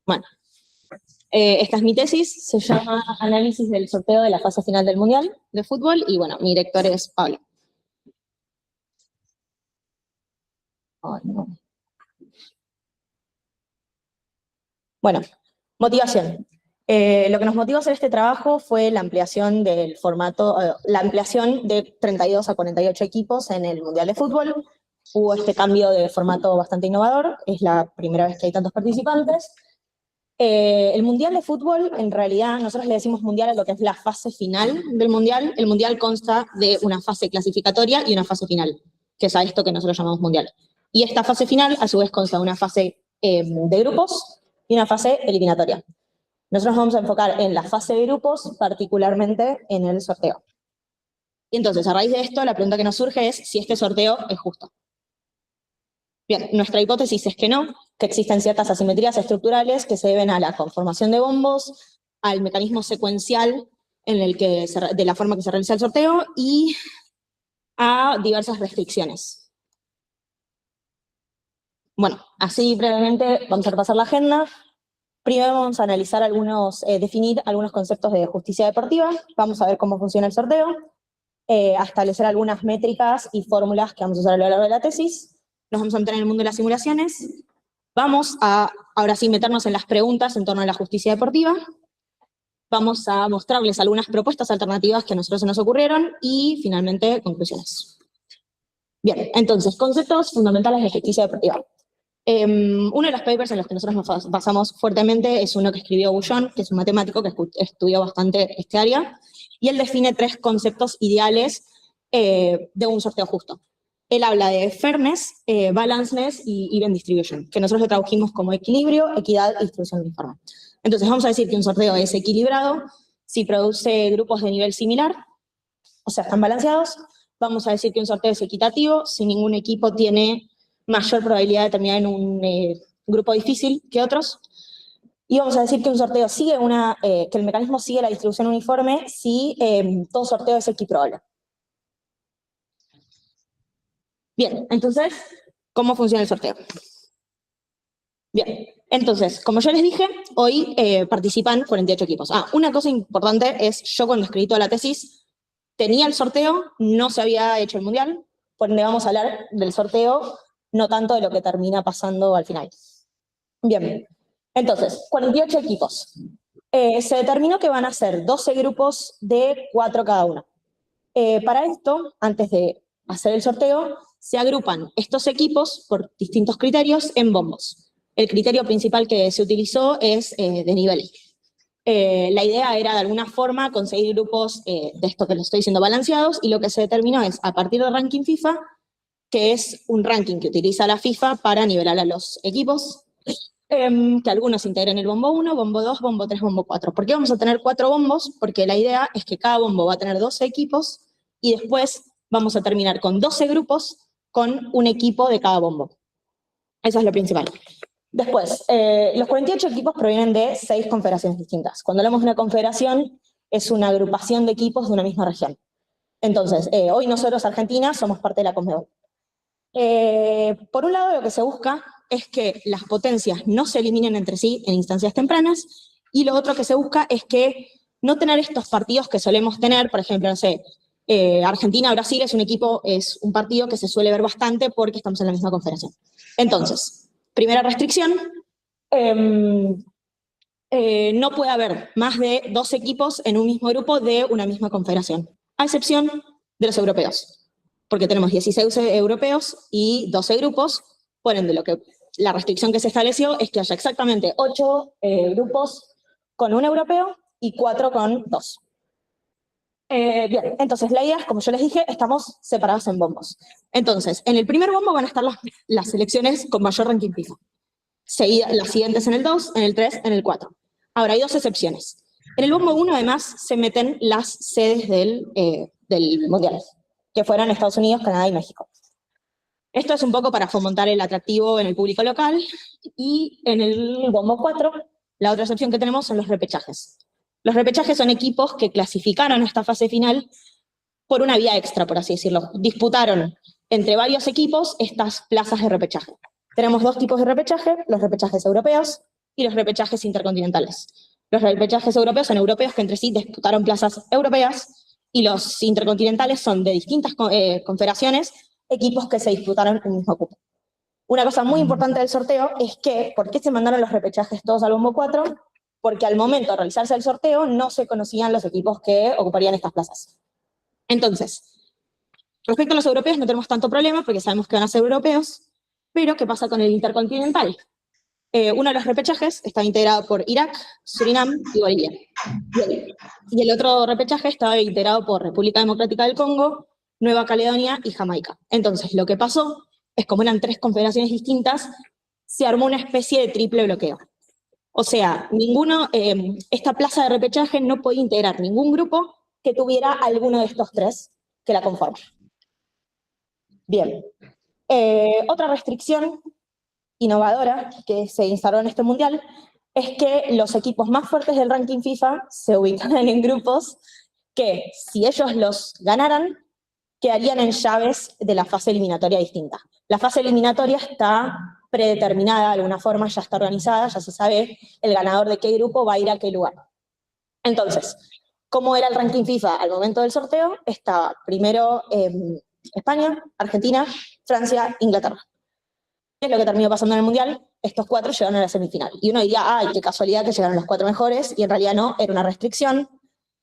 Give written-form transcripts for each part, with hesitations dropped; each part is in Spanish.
Bueno, esta es mi tesis, se llama Análisis del sorteo de la fase final del Mundial de Fútbol, y bueno, mi director es Pablo. Oh, no. Bueno, motivación. Lo que nos motivó a hacer este trabajo fue la ampliación del formato, la ampliación de 32 a 48 equipos en el Mundial de Fútbol. Hubo este cambio de formato bastante innovador, es la primera vez que hay tantos participantes. El Mundial de Fútbol, en realidad, nosotros le decimos Mundial a lo que es la fase final del Mundial. El Mundial consta de una fase clasificatoria y una fase final, que es a esto que nosotros llamamos Mundial. Y esta fase final, a su vez, consta de una fase de grupos y una fase eliminatoria. Nosotros nos vamos a enfocar en la fase de grupos, particularmente en el sorteo. Y entonces, a raíz de esto, la pregunta que nos surge es si este sorteo es justo. Bien, nuestra hipótesis es que no, que existen ciertas asimetrías estructurales que se deben a la conformación de bombos, al mecanismo secuencial en el que de la forma que se realiza el sorteo y a diversas restricciones. Bueno, así brevemente vamos a repasar la agenda. Primero vamos a analizar definir algunos conceptos de justicia deportiva, vamos a ver cómo funciona el sorteo, a establecer algunas métricas y fórmulas que vamos a usar a lo largo de la tesis. Nos vamos a meter en el mundo de las simulaciones. Vamos a, ahora sí, meternos en las preguntas en torno a la justicia deportiva. Vamos a mostrarles algunas propuestas alternativas que a nosotros se nos ocurrieron y, finalmente, conclusiones. Bien, entonces, conceptos fundamentales de justicia deportiva. Uno de los papers en los que nosotros nos basamos fuertemente es uno que escribió Bullón, que es un matemático que estudió bastante este área, y él define 3 conceptos ideales de un sorteo justo. Él habla de fairness, balanceness y even distribution, que nosotros lo tradujimos como equilibrio, equidad y distribución uniforme. Entonces vamos a decir que un sorteo es equilibrado si produce grupos de nivel similar, o sea, están balanceados. Vamos a decir que un sorteo es equitativo si ningún equipo tiene mayor probabilidad de terminar en un grupo difícil que otros. Y vamos a decir que un sorteo sigue que el mecanismo sigue la distribución uniforme si todo sorteo es equiprobable. Bien, entonces, ¿cómo funciona el sorteo? Bien, entonces, como yo les dije, hoy participan 48 equipos. Una cosa importante es, yo cuando escribí toda la tesis, tenía el sorteo, no se había hecho el Mundial, por ende vamos a hablar del sorteo, no tanto de lo que termina pasando al final. Bien, entonces, 48 equipos. Se determinó que van a ser 12 grupos de 4 cada uno. Para esto, antes de hacer el sorteo, se agrupan estos equipos por distintos criterios en bombos. El criterio principal que se utilizó es de nivel. La idea era de alguna forma conseguir grupos de esto que les estoy diciendo balanceados, y lo que se determinó es, a partir del ranking FIFA, que es un ranking que utiliza la FIFA para nivelar a los equipos, que algunos integren el bombo 1, bombo 2, bombo 3, bombo 4. ¿Por qué vamos a tener 4 bombos? Porque la idea es que cada bombo va a tener 12 equipos y después vamos a terminar con 12 grupos con un equipo de cada bombo. Eso es lo principal. Después, los 48 equipos provienen de 6 confederaciones distintas. Cuando hablamos de una confederación, es una agrupación de equipos de una misma región. Entonces, hoy nosotros, Argentina, somos parte de la Conmebol. Por un lado, lo que se busca es que las potencias no se eliminen entre sí en instancias tempranas, y lo otro que se busca es que no tener estos partidos que solemos tener, por ejemplo, no sé, Argentina-Brasil es un partido que se suele ver bastante porque estamos en la misma confederación. Entonces, primera restricción, no puede haber más de 2 equipos en un mismo grupo de una misma confederación, a excepción de los europeos, porque tenemos 16 europeos y 12 grupos, por ende la restricción que se estableció es que haya exactamente 8 grupos con un europeo y 4 con 2. Bien, entonces la idea es, como yo les dije, estamos separados en bombos. Entonces, en el primer bombo van a estar las selecciones con mayor ranking FIFA. Las siguientes en el 2, en el 3, en el 4. Ahora, hay 2 excepciones. En el bombo 1, además, se meten las sedes del Mundial, que fueron Estados Unidos, Canadá y México. Esto es un poco para fomentar el atractivo en el público local. Y en el bombo 4, la otra excepción que tenemos son los repechajes. Los repechajes son equipos que clasificaron a esta fase final por una vía extra, por así decirlo. Disputaron entre varios equipos estas plazas de repechaje. Tenemos dos tipos de repechaje, los repechajes europeos y los repechajes intercontinentales. Los repechajes europeos son europeos que entre sí disputaron plazas europeas y los intercontinentales son de distintas confederaciones, equipos que se disputaron el mismo cupo. Una cosa muy importante del sorteo es que, ¿por qué se mandaron los repechajes todos al bombo 4? Porque al momento de realizarse el sorteo no se conocían los equipos que ocuparían estas plazas. Entonces, respecto a los europeos no tenemos tanto problema porque sabemos que van a ser europeos, pero ¿qué pasa con el intercontinental? Uno de los repechajes estaba integrado por Irak, Surinam y Bolivia. Y el otro repechaje estaba integrado por República Democrática del Congo, Nueva Caledonia y Jamaica. Entonces, lo que pasó es, como eran tres confederaciones distintas, se armó una especie de triple bloqueo. O sea, esta plaza de repechaje no podía integrar ningún grupo que tuviera alguno de estos tres que la conforman. Bien. Otra restricción innovadora que se instaló en este mundial es que los equipos más fuertes del ranking FIFA se ubicaran en grupos que, si ellos los ganaran, quedarían en llaves de la fase eliminatoria distinta. La fase eliminatoria está predeterminada de alguna forma, ya está organizada, ya se sabe el ganador de qué grupo va a ir a qué lugar. Entonces, ¿cómo era el ranking FIFA al momento del sorteo? Estaba primero España, Argentina, Francia, Inglaterra. ¿Qué es lo que terminó pasando en el Mundial? Estos cuatro llegaron a la semifinal. Y uno diría, ¡ay, qué casualidad que llegaron los cuatro mejores! Y en realidad no, era una restricción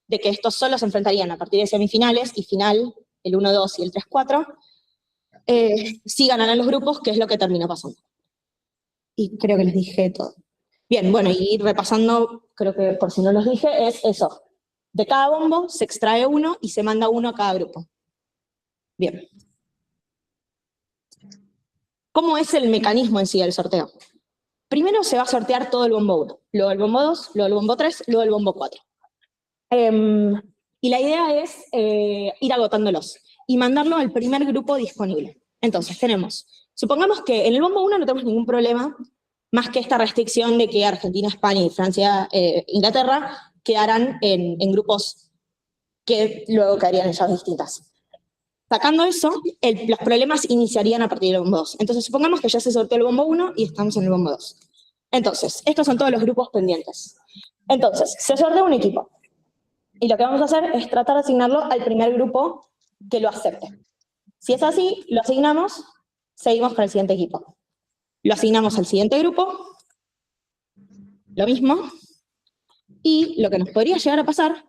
de que estos solo se enfrentarían a partir de semifinales y final, el 1-2 y el 3-4, si ganaran los grupos, que es lo que terminó pasando. Y creo que les dije todo. Bien, bueno, y repasando, creo que por si no los dije, es eso. De cada bombo se extrae uno y se manda uno a cada grupo. Bien. ¿Cómo es el mecanismo en sí del sorteo? Primero se va a sortear todo el bombo 1, luego el bombo 2, luego el bombo 3, luego el bombo 4. Y la idea es ir agotándolos y mandarlo al primer grupo disponible. Entonces supongamos que en el bombo 1 no tenemos ningún problema, más que esta restricción de que Argentina, España y Francia, Inglaterra, quedaran en grupos que luego quedarían en llaves distintas. Sacando eso, los problemas iniciarían a partir del bombo 2. Entonces, supongamos que ya se sorteó el bombo 1 y estamos en el bombo 2. Entonces, estos son todos los grupos pendientes. Entonces, se sortea un equipo. Y lo que vamos a hacer es tratar de asignarlo al primer grupo que lo acepte. Si es así, lo asignamos, seguimos con el siguiente equipo. Lo asignamos al siguiente grupo, lo mismo, y lo que nos podría llegar a pasar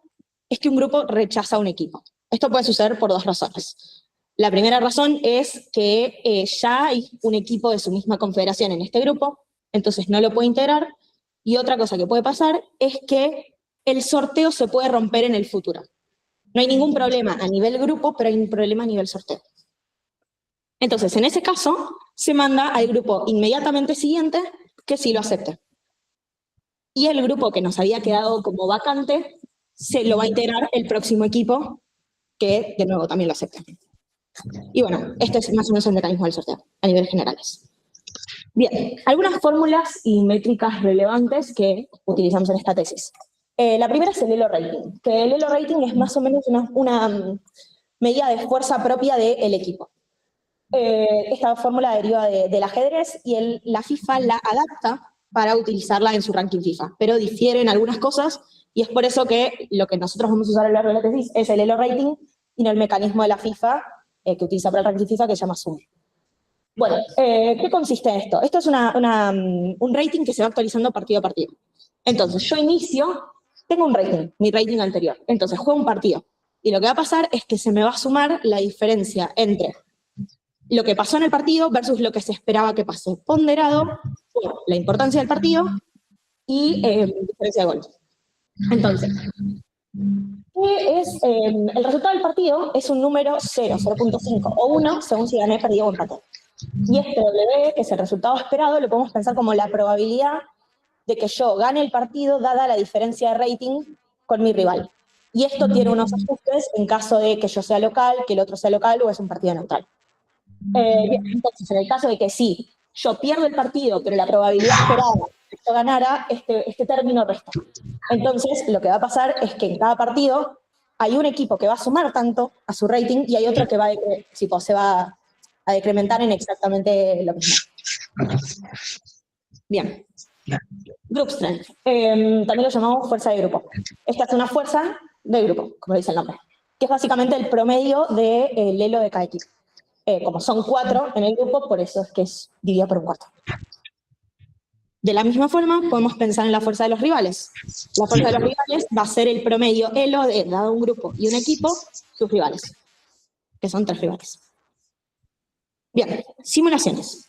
es que un grupo rechaza a un equipo. Esto puede suceder por dos razones. La primera razón es que ya hay un equipo de su misma confederación en este grupo, entonces no lo puede integrar, y otra cosa que puede pasar es que el sorteo se puede romper en el futuro. No hay ningún problema a nivel grupo, pero hay un problema a nivel sorteo. Entonces, en ese caso, se manda al grupo inmediatamente siguiente que sí lo acepte. Y el grupo que nos había quedado como vacante, se lo va a integrar el próximo equipo que, de nuevo, también lo acepte. Y bueno, este es más o menos el mecanismo del sorteo, a niveles generales. Bien, algunas fórmulas y métricas relevantes que utilizamos en esta tesis. La primera es el Elo Rating, que el Elo Rating es más o menos una medida de fuerza propia del equipo. Esta fórmula deriva del ajedrez y la FIFA la adapta para utilizarla en su ranking FIFA, pero difiere en algunas cosas y es por eso que lo que nosotros vamos a usar a lo largo de la tesis es el Elo Rating y no el mecanismo de la FIFA que utiliza para el ranking FIFA que se llama Sum. Bueno, ¿qué consiste en esto? Esto es un rating que se va actualizando partido a partido. Entonces, yo tengo un rating, mi rating anterior. Entonces, juego un partido. Y lo que va a pasar es que se me va a sumar la diferencia entre lo que pasó en el partido versus lo que se esperaba que pase, ponderado por la importancia del partido y diferencia de gol. Entonces, ¿qué es? El resultado del partido es un número 0, 0.5 o 1, según si gané, perdí o empaté. Y este W, que es el resultado esperado, lo podemos pensar como la probabilidad de que yo gane el partido dada la diferencia de rating con mi rival. Y esto tiene unos ajustes en caso de que yo sea local, que el otro sea local o es un partido neutral. Bien, entonces, en el caso de que sí, yo pierdo el partido, pero la probabilidad esperada de que yo ganara, este término resta. Entonces, lo que va a pasar es que en cada partido hay un equipo que va a sumar tanto a su rating y hay otro que se va a decrementar en exactamente lo mismo. Bien. Group Strength. También lo llamamos fuerza de grupo. Esta es una fuerza de grupo, como dice el nombre, que es básicamente el promedio del elo de cada equipo. Como son 4 en el grupo, por eso es que es dividido por un cuarto. De la misma forma, podemos pensar en la fuerza de los rivales. La fuerza de los rivales va a ser el promedio elo de, dado un grupo y un equipo, sus rivales, que son 3 rivales. Bien, simulaciones.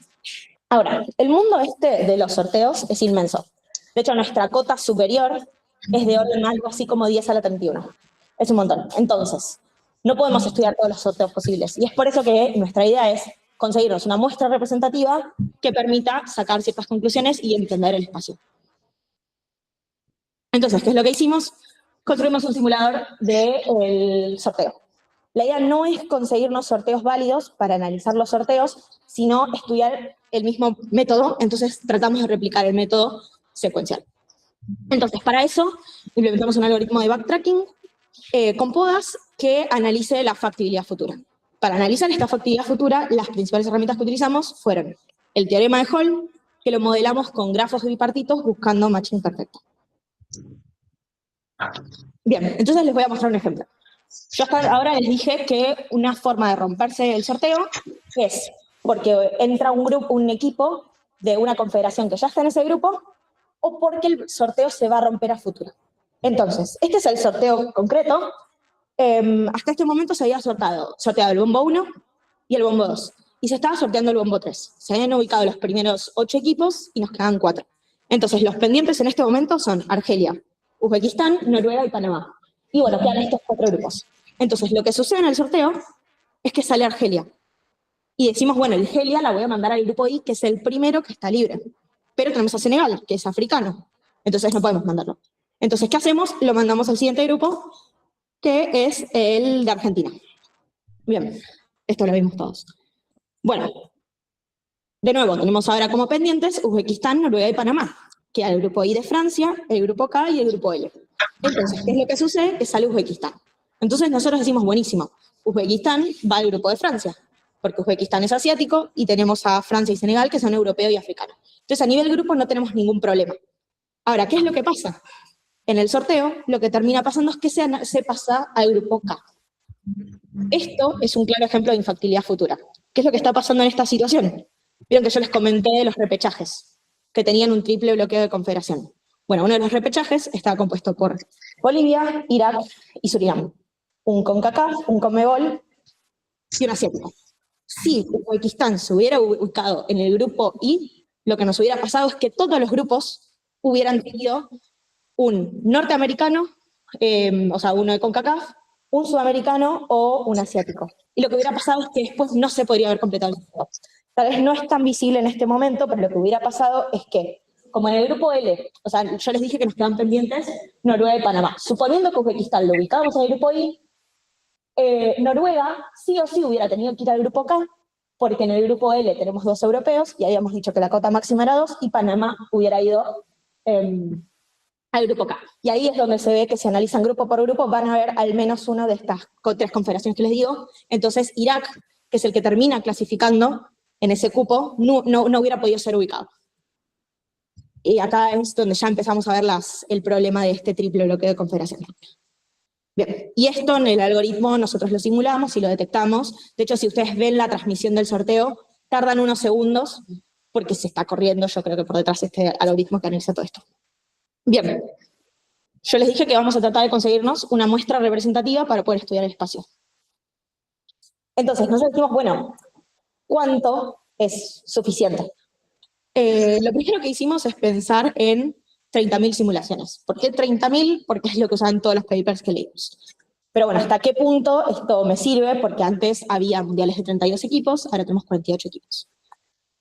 Ahora, el mundo de los sorteos es inmenso. De hecho, nuestra cota superior es de orden algo así como 10 a la 31. Es un montón. Entonces, no podemos estudiar todos los sorteos posibles. Y es por eso que nuestra idea es conseguirnos una muestra representativa que permita sacar ciertas conclusiones y entender el espacio. Entonces, ¿qué es lo que hicimos? Construimos un simulador del sorteo. La idea no es conseguirnos sorteos válidos para analizar los sorteos, sino estudiar el mismo método, entonces tratamos de replicar el método secuencial. Entonces, para eso, implementamos un algoritmo de backtracking con podas que analice la factibilidad futura. Para analizar esta factibilidad futura, las principales herramientas que utilizamos fueron el teorema de Hall, que lo modelamos con grafos bipartitos buscando matching perfecto. Bien, entonces les voy a mostrar un ejemplo. Yo hasta ahora les dije que una forma de romperse el sorteo es porque entra un equipo de una confederación que ya está en ese grupo o porque el sorteo se va a romper a futuro. Entonces, este es el sorteo concreto. Hasta este momento se había sorteado el bombo 1 y el bombo 2. Y se estaba sorteando el bombo 3. Se habían ubicado los primeros 8 equipos y nos quedan 4. Entonces, los pendientes en este momento son Argelia, Uzbekistán, Noruega y Panamá. Y bueno, quedan estos 4 grupos. Entonces, lo que sucede en el sorteo es que sale Argelia. Y decimos, bueno, Argelia la voy a mandar al grupo I, que es el primero que está libre. Pero tenemos a Senegal, que es africano. Entonces no podemos mandarlo. Entonces, ¿qué hacemos? Lo mandamos al siguiente grupo, que es el de Argentina. Bien, esto lo vimos todos. Bueno, de nuevo, tenemos ahora como pendientes Uzbekistán, Noruega y Panamá, que hay el grupo I de Francia, el grupo K y el grupo L. Entonces, ¿qué es lo que sucede? Que sale Uzbekistán. Entonces nosotros decimos, buenísimo, Uzbekistán va al grupo de Francia, porque Uzbekistán es asiático y tenemos a Francia y Senegal, que son europeo y africano. Entonces, a nivel grupo no tenemos ningún problema. Ahora, ¿qué es lo que pasa? En el sorteo, lo que termina pasando es que se pasa al grupo K. Esto es un claro ejemplo de infactibilidad futura. ¿Qué es lo que está pasando en esta situación? Vieron que yo les comenté de los repechajes, que tenían un triple bloqueo de confederación. Bueno, uno de los repechajes estaba compuesto por Bolivia, Irak y Surinam. Un CONCACAF, un CONMEBOL y un asiático. Si Uzbekistán se hubiera ubicado en el grupo I, lo que nos hubiera pasado es que todos los grupos hubieran tenido un norteamericano, o sea, uno de CONCACAF, un sudamericano o un asiático. Y lo que hubiera pasado es que después no se podría haber completado el sorteo. Tal vez no es tan visible en este momento, pero lo que hubiera pasado es que, como en el grupo L, o sea, yo les dije que nos quedan pendientes Noruega y Panamá. Suponiendo que Uzbekistán lo ubicábamos en el grupo I, Noruega sí o sí hubiera tenido que ir al grupo K, porque en el grupo L tenemos 2 europeos, y habíamos dicho que la cota máxima era 2, y Panamá hubiera ido al grupo K. Y ahí es donde se ve que si analizan grupo por grupo, van a ver al menos una de estas 3 confederaciones que les digo. Entonces, Irak, que es el que termina clasificando en ese cupo, no hubiera podido ser ubicado. Y acá es donde ya empezamos a ver el problema de este triple bloqueo de confederaciones. Bien, y esto en el algoritmo nosotros lo simulamos y lo detectamos. De hecho, si ustedes ven la transmisión del sorteo, tardan unos segundos porque se está corriendo, yo creo que por detrás este algoritmo que analiza todo esto. Bien, yo les dije que vamos a tratar de conseguirnos una muestra representativa para poder estudiar el espacio. Entonces, nosotros decimos, bueno, ¿cuánto es suficiente? Lo primero que hicimos es pensar en 30.000 simulaciones. ¿Por qué 30.000? Porque es lo que usaban todos los papers que leímos. Pero bueno, ¿hasta qué punto esto me sirve? Porque antes había mundiales de 32 equipos, ahora tenemos 48 equipos.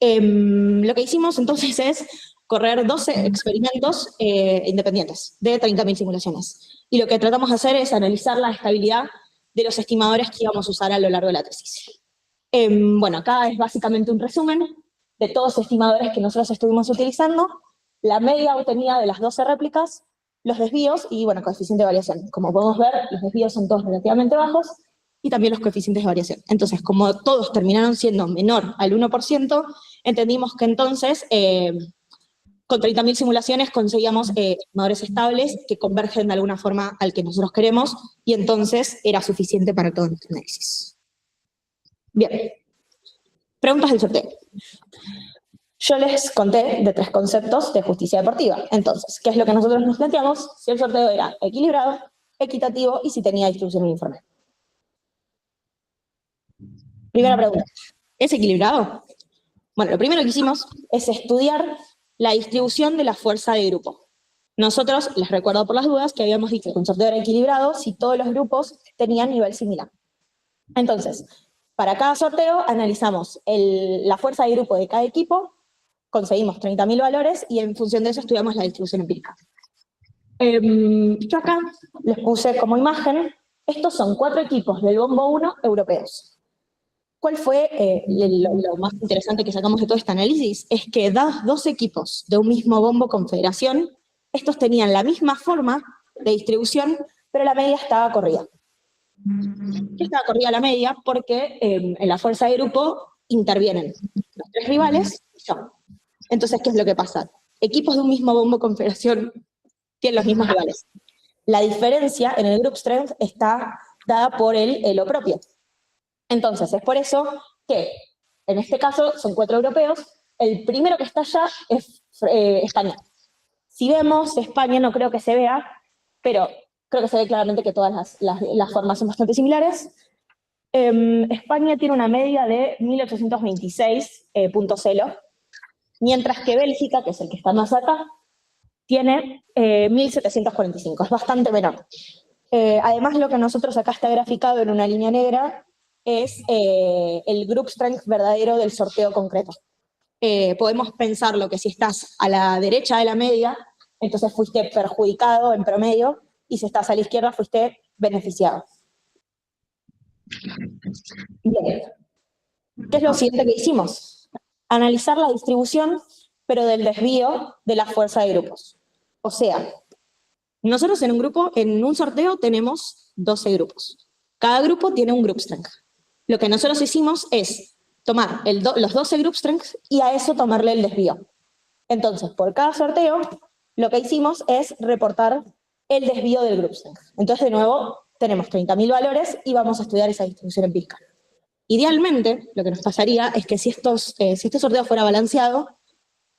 Lo que hicimos entonces es correr 12 experimentos independientes de 30.000 simulaciones. Y lo que tratamos de hacer es analizar la estabilidad de los estimadores que íbamos a usar a lo largo de la tesis. Bueno, acá es básicamente un resumen de todos los estimadores que nosotros estuvimos utilizando, la media obtenida de las 12 réplicas, los desvíos y, bueno, coeficiente de variación. Como podemos ver, los desvíos son todos relativamente bajos y también los coeficientes de variación. Entonces, como todos terminaron siendo menor al 1%, entendimos que entonces con 30.000 simulaciones conseguíamos estimadores estables que convergen de alguna forma al que nosotros queremos, y entonces era suficiente para todo nuestro análisis. Bien. Preguntas del sorteo. Yo les conté de 3 conceptos de justicia deportiva. Entonces, ¿qué es lo que nosotros nos planteamos? Si el sorteo era equilibrado, equitativo y si tenía distribución uniforme. Primera pregunta. ¿Es equilibrado? Bueno, lo primero que hicimos es estudiar la distribución de la fuerza de grupo. Nosotros, les recuerdo por las dudas, que habíamos dicho que un sorteo era equilibrado si todos los grupos tenían nivel similar. Entonces, para cada sorteo analizamos la fuerza de grupo de cada equipo, conseguimos 30.000 valores y en función de eso estudiamos la distribución empírica. Yo acá les puse como imagen, estos son 4 equipos del bombo 1 europeos. ¿Cuál fue lo más interesante que sacamos de todo este análisis? Es que dados 2 equipos de un mismo bombo confederación, estos tenían la misma forma de distribución, pero la media estaba corrida. ¿Qué estaba corrida la media? Porque en la fuerza de grupo intervienen los 3 rivales y yo. Entonces, ¿qué es lo que pasa? Equipos de un mismo bombo confederación tienen los mismos rivales. La diferencia en el group strength está dada por el elo propio. Entonces, es por eso que, en este caso, son 4 europeos, el primero que está allá es España. Si vemos España, no creo que se vea, pero creo que se ve claramente que todas las formas son bastante similares. España tiene una media de 1826.0, mientras que Bélgica, que es el que está más acá, tiene 1745, es bastante menor. Además, lo que nosotros acá está graficado en una línea negra es el group strength verdadero del sorteo concreto. Podemos pensarlo que si estás a la derecha de la media, entonces fuiste perjudicado en promedio, y si estás a la izquierda fuiste beneficiado. Bien. ¿Qué es lo siguiente que hicimos? Analizar la distribución, pero del desvío de la fuerza de grupos. O sea, nosotros en un sorteo tenemos 12 grupos. Cada grupo tiene un group strength. Lo que nosotros hicimos es tomar los 12 group strengths y a eso tomarle el desvío. Entonces, por cada sorteo, lo que hicimos es reportar el desvío del group strength. Entonces, de nuevo, tenemos 30.000 valores y vamos a estudiar esa distribución empírica. Idealmente, lo que nos pasaría es que si este sorteo fuera balanceado,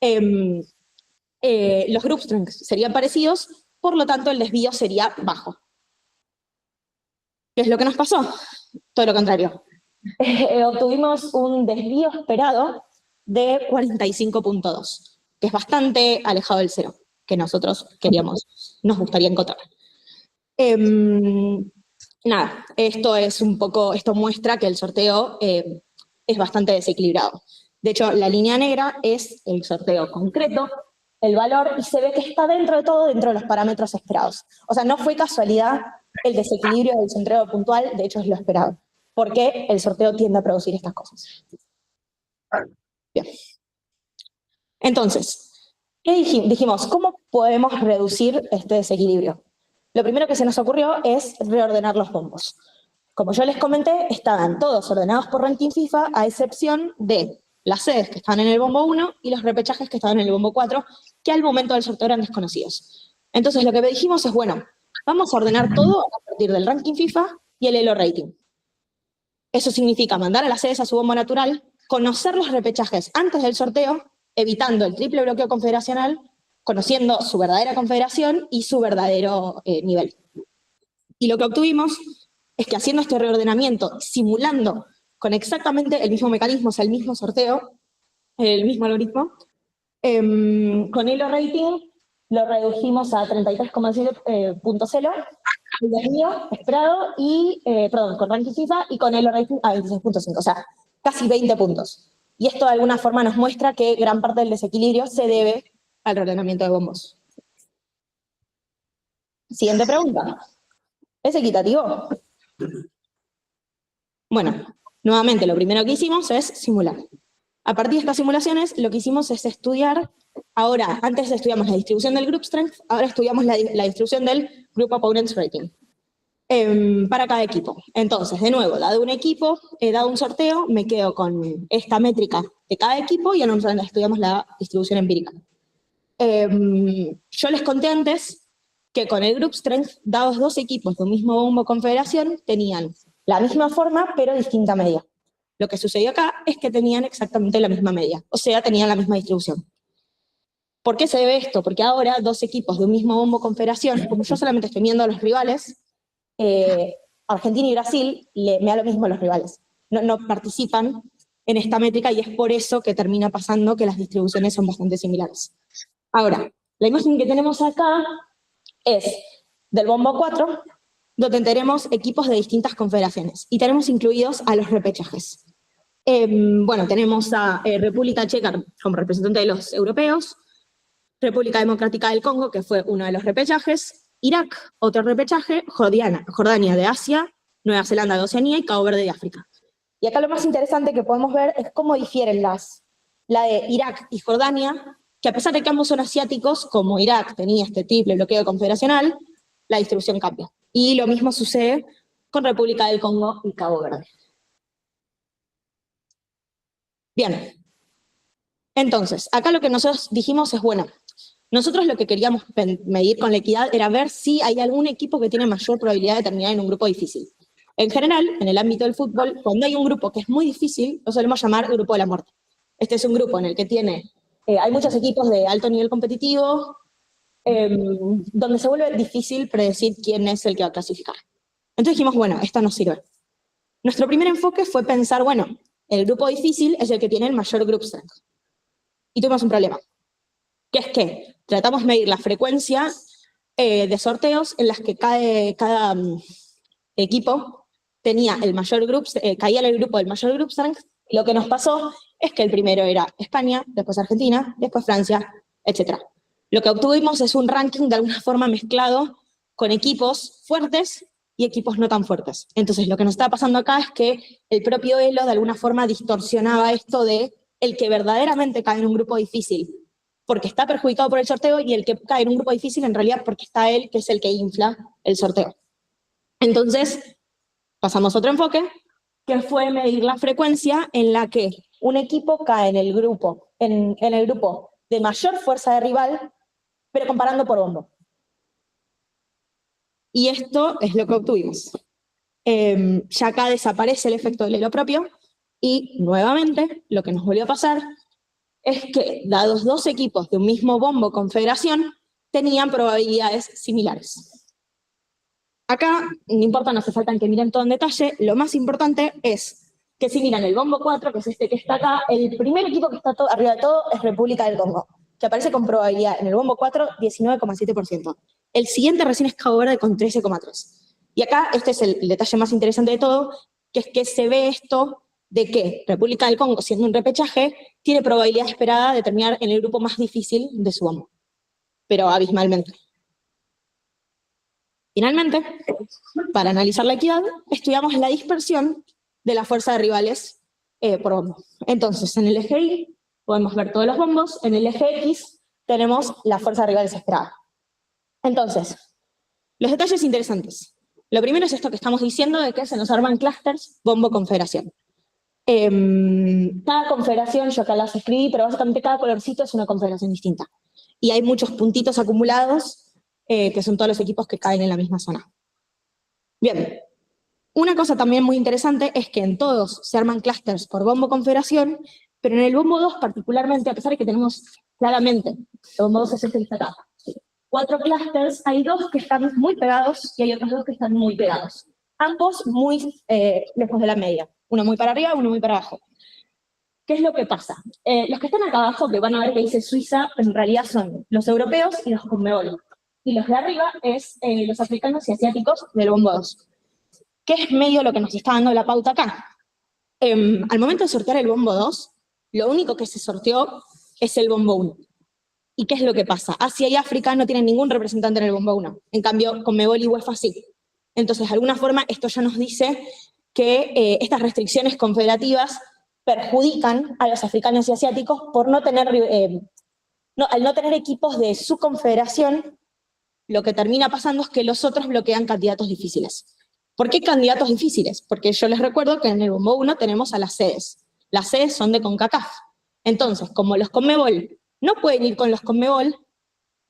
los group strengths serían parecidos, por lo tanto el desvío sería bajo. ¿Qué es lo que nos pasó? Todo lo contrario. Obtuvimos un desvío esperado de 45.2, que es bastante alejado del cero, que nosotros nos gustaría encontrar. Nada, esto muestra que el sorteo es bastante desequilibrado. De hecho, la línea negra es el sorteo concreto, el valor, y se ve que está dentro de todo, dentro de los parámetros esperados. O sea, no fue casualidad el desequilibrio del sorteo puntual, de hecho es lo esperado, porque el sorteo tiende a producir estas cosas. Bien. Entonces, ¿qué dijimos? ¿Cómo podemos reducir este desequilibrio? Lo primero que se nos ocurrió es reordenar los bombos. Como yo les comenté, estaban todos ordenados por ranking FIFA, a excepción de las sedes que estaban en el bombo 1 y los repechajes que estaban en el bombo 4, que al momento del sorteo eran desconocidos. Entonces lo que dijimos es, bueno, vamos a ordenar todo a partir del ranking FIFA y el elo rating. Eso significa mandar a las sedes a su bombo natural, conocer los repechajes antes del sorteo, evitando el triple bloqueo confederacional, conociendo su verdadera confederación y su verdadero nivel. Y lo que obtuvimos es que haciendo este reordenamiento, simulando con exactamente el mismo mecanismo, o sea, el mismo sorteo, el mismo algoritmo, con elo rating lo redujimos a 33,0 el desvío esperado, y, con ranking FIFA, y con elo rating a 26,5, o sea, casi 20 puntos. Y esto de alguna forma nos muestra que gran parte del desequilibrio se debe al reordenamiento de bombos. Siguiente pregunta. ¿Es equitativo? Bueno, nuevamente lo primero que hicimos es simular. A partir de estas simulaciones, lo que hicimos es estudiar, ahora, antes estudiamos la distribución del group strength, ahora estudiamos la distribución del group opponents rating. para cada equipo. Entonces, de nuevo, dado un equipo, dado un sorteo, me quedo con esta métrica de cada equipo y ahora estudiamos la distribución empírica. Yo les conté antes que con el Group Strength, dados dos equipos de un mismo bombo confederación, tenían la misma forma, pero distinta media. Lo que sucedió acá es que tenían exactamente la misma media, o sea, tenían la misma distribución. ¿Por qué se debe esto? Porque ahora dos equipos de un mismo bombo confederación, como yo solamente estoy viendo a los rivales, Argentina y Brasil, me da lo mismo a los rivales. No participan en esta métrica y es por eso que termina pasando que las distribuciones son bastante similares. Ahora, la imagen que tenemos acá es del bombo 4, donde tenemos equipos de distintas confederaciones y tenemos incluidos a los repechajes. Bueno, tenemos a República Checa como representante de los europeos, República Democrática del Congo, que fue uno de los repechajes, Irak, otro repechaje, Jordania de Asia, Nueva Zelanda de Oceanía y Cabo Verde de África. Y acá lo más interesante que podemos ver es cómo difieren la de Irak y Jordania, que a pesar de que ambos son asiáticos, como Irak tenía este triple bloqueo confederacional, la distribución cambia. Y lo mismo sucede con República del Congo y Cabo Verde. Bien. Entonces, acá lo que nosotros dijimos es, bueno, nosotros lo que queríamos medir con la equidad era ver si hay algún equipo que tiene mayor probabilidad de terminar en un grupo difícil. En general, en el ámbito del fútbol, cuando hay un grupo que es muy difícil, lo solemos llamar grupo de la muerte. Este es un grupo en el que hay muchos equipos de alto nivel competitivo, donde se vuelve difícil predecir quién es el que va a clasificar. Entonces dijimos, bueno, esto nos sirve. Nuestro primer enfoque fue pensar, bueno, el grupo difícil es el que tiene el mayor group strength. Y tuvimos un problema, que es que tratamos de medir la frecuencia de sorteos en las que cada equipo tenía el mayor caía en el grupo del mayor group strength, y lo que nos pasó es que el primero era España, después Argentina, después Francia, etc. Lo que obtuvimos es un ranking de alguna forma mezclado con equipos fuertes y equipos no tan fuertes. Entonces lo que nos estaba pasando acá es que el propio Elo de alguna forma distorsionaba esto de el que verdaderamente cae en un grupo difícil porque está perjudicado por el sorteo y el que cae en un grupo difícil en realidad porque está él, que es el que infla el sorteo. Entonces, pasamos a otro enfoque, que fue medir la frecuencia en la que un equipo cae en el grupo de mayor fuerza de rival, pero comparando por bombo. Y esto es lo que obtuvimos. Ya acá desaparece el efecto del Elo propio, y nuevamente lo que nos volvió a pasar es que, dados dos equipos de un mismo bombo confederación, tenían probabilidades similares. Acá, no importa, no hace falta que miren todo en detalle, lo más importante es que si miran el bombo 4, que es este que está acá, el primer equipo que está arriba de todo es República del Congo, que aparece con probabilidad en el bombo 4, 19,7%. El siguiente recién es Cabo Verde con 13,3%. Y acá, este es el detalle más interesante de todo, que es que se ve esto de que República del Congo, siendo un repechaje, tiene probabilidad esperada de terminar en el grupo más difícil de su bombo, pero abismalmente. Finalmente, para analizar la equidad, estudiamos la dispersión de la fuerza de rivales por bombo. Entonces, en el eje Y podemos ver todos los bombos, en el eje X tenemos la fuerza de rivales esperada. Entonces, los detalles interesantes. Lo primero es esto que estamos diciendo de que se nos arman clústeres bombo-confederación. Cada confederación, yo acá las escribí, pero básicamente cada colorcito es una confederación distinta. Y hay muchos puntitos acumulados, que son todos los equipos que caen en la misma zona. Bien, una cosa también muy interesante es que en todos se arman clústeres por bombo confederación, pero en el bombo 2 particularmente, a pesar de que tenemos claramente, el bombo 2 es este que está acá, 4 clústeres, hay 2 que están muy pegados y hay otros 2 que están muy pegados. Ambos muy lejos de la media. Uno muy para arriba, uno muy para abajo. ¿Qué es lo que pasa? Los que están acá abajo, que van a ver que dice Suiza, en realidad son los europeos y los Conmebol. Y los de arriba es los africanos y asiáticos del bombo 2. ¿Qué es medio lo que nos está dando la pauta acá? Al momento de sortear el bombo 2, lo único que se sorteó es el bombo 1. ¿Y qué es lo que pasa? Asia y África no tienen ningún representante en el bombo 1. En cambio, Conmebol y UEFA sí. Entonces, de alguna forma, esto ya nos dice que estas restricciones confederativas perjudican a los africanos y asiáticos por no tener, al no tener equipos de su confederación, lo que termina pasando es que los otros bloquean candidatos difíciles. ¿Por qué candidatos difíciles? Porque yo les recuerdo que en el bombo 1 tenemos a las sedes. Las sedes son de CONCACAF. Entonces, como los CONMEBOL no pueden ir con los CONMEBOL,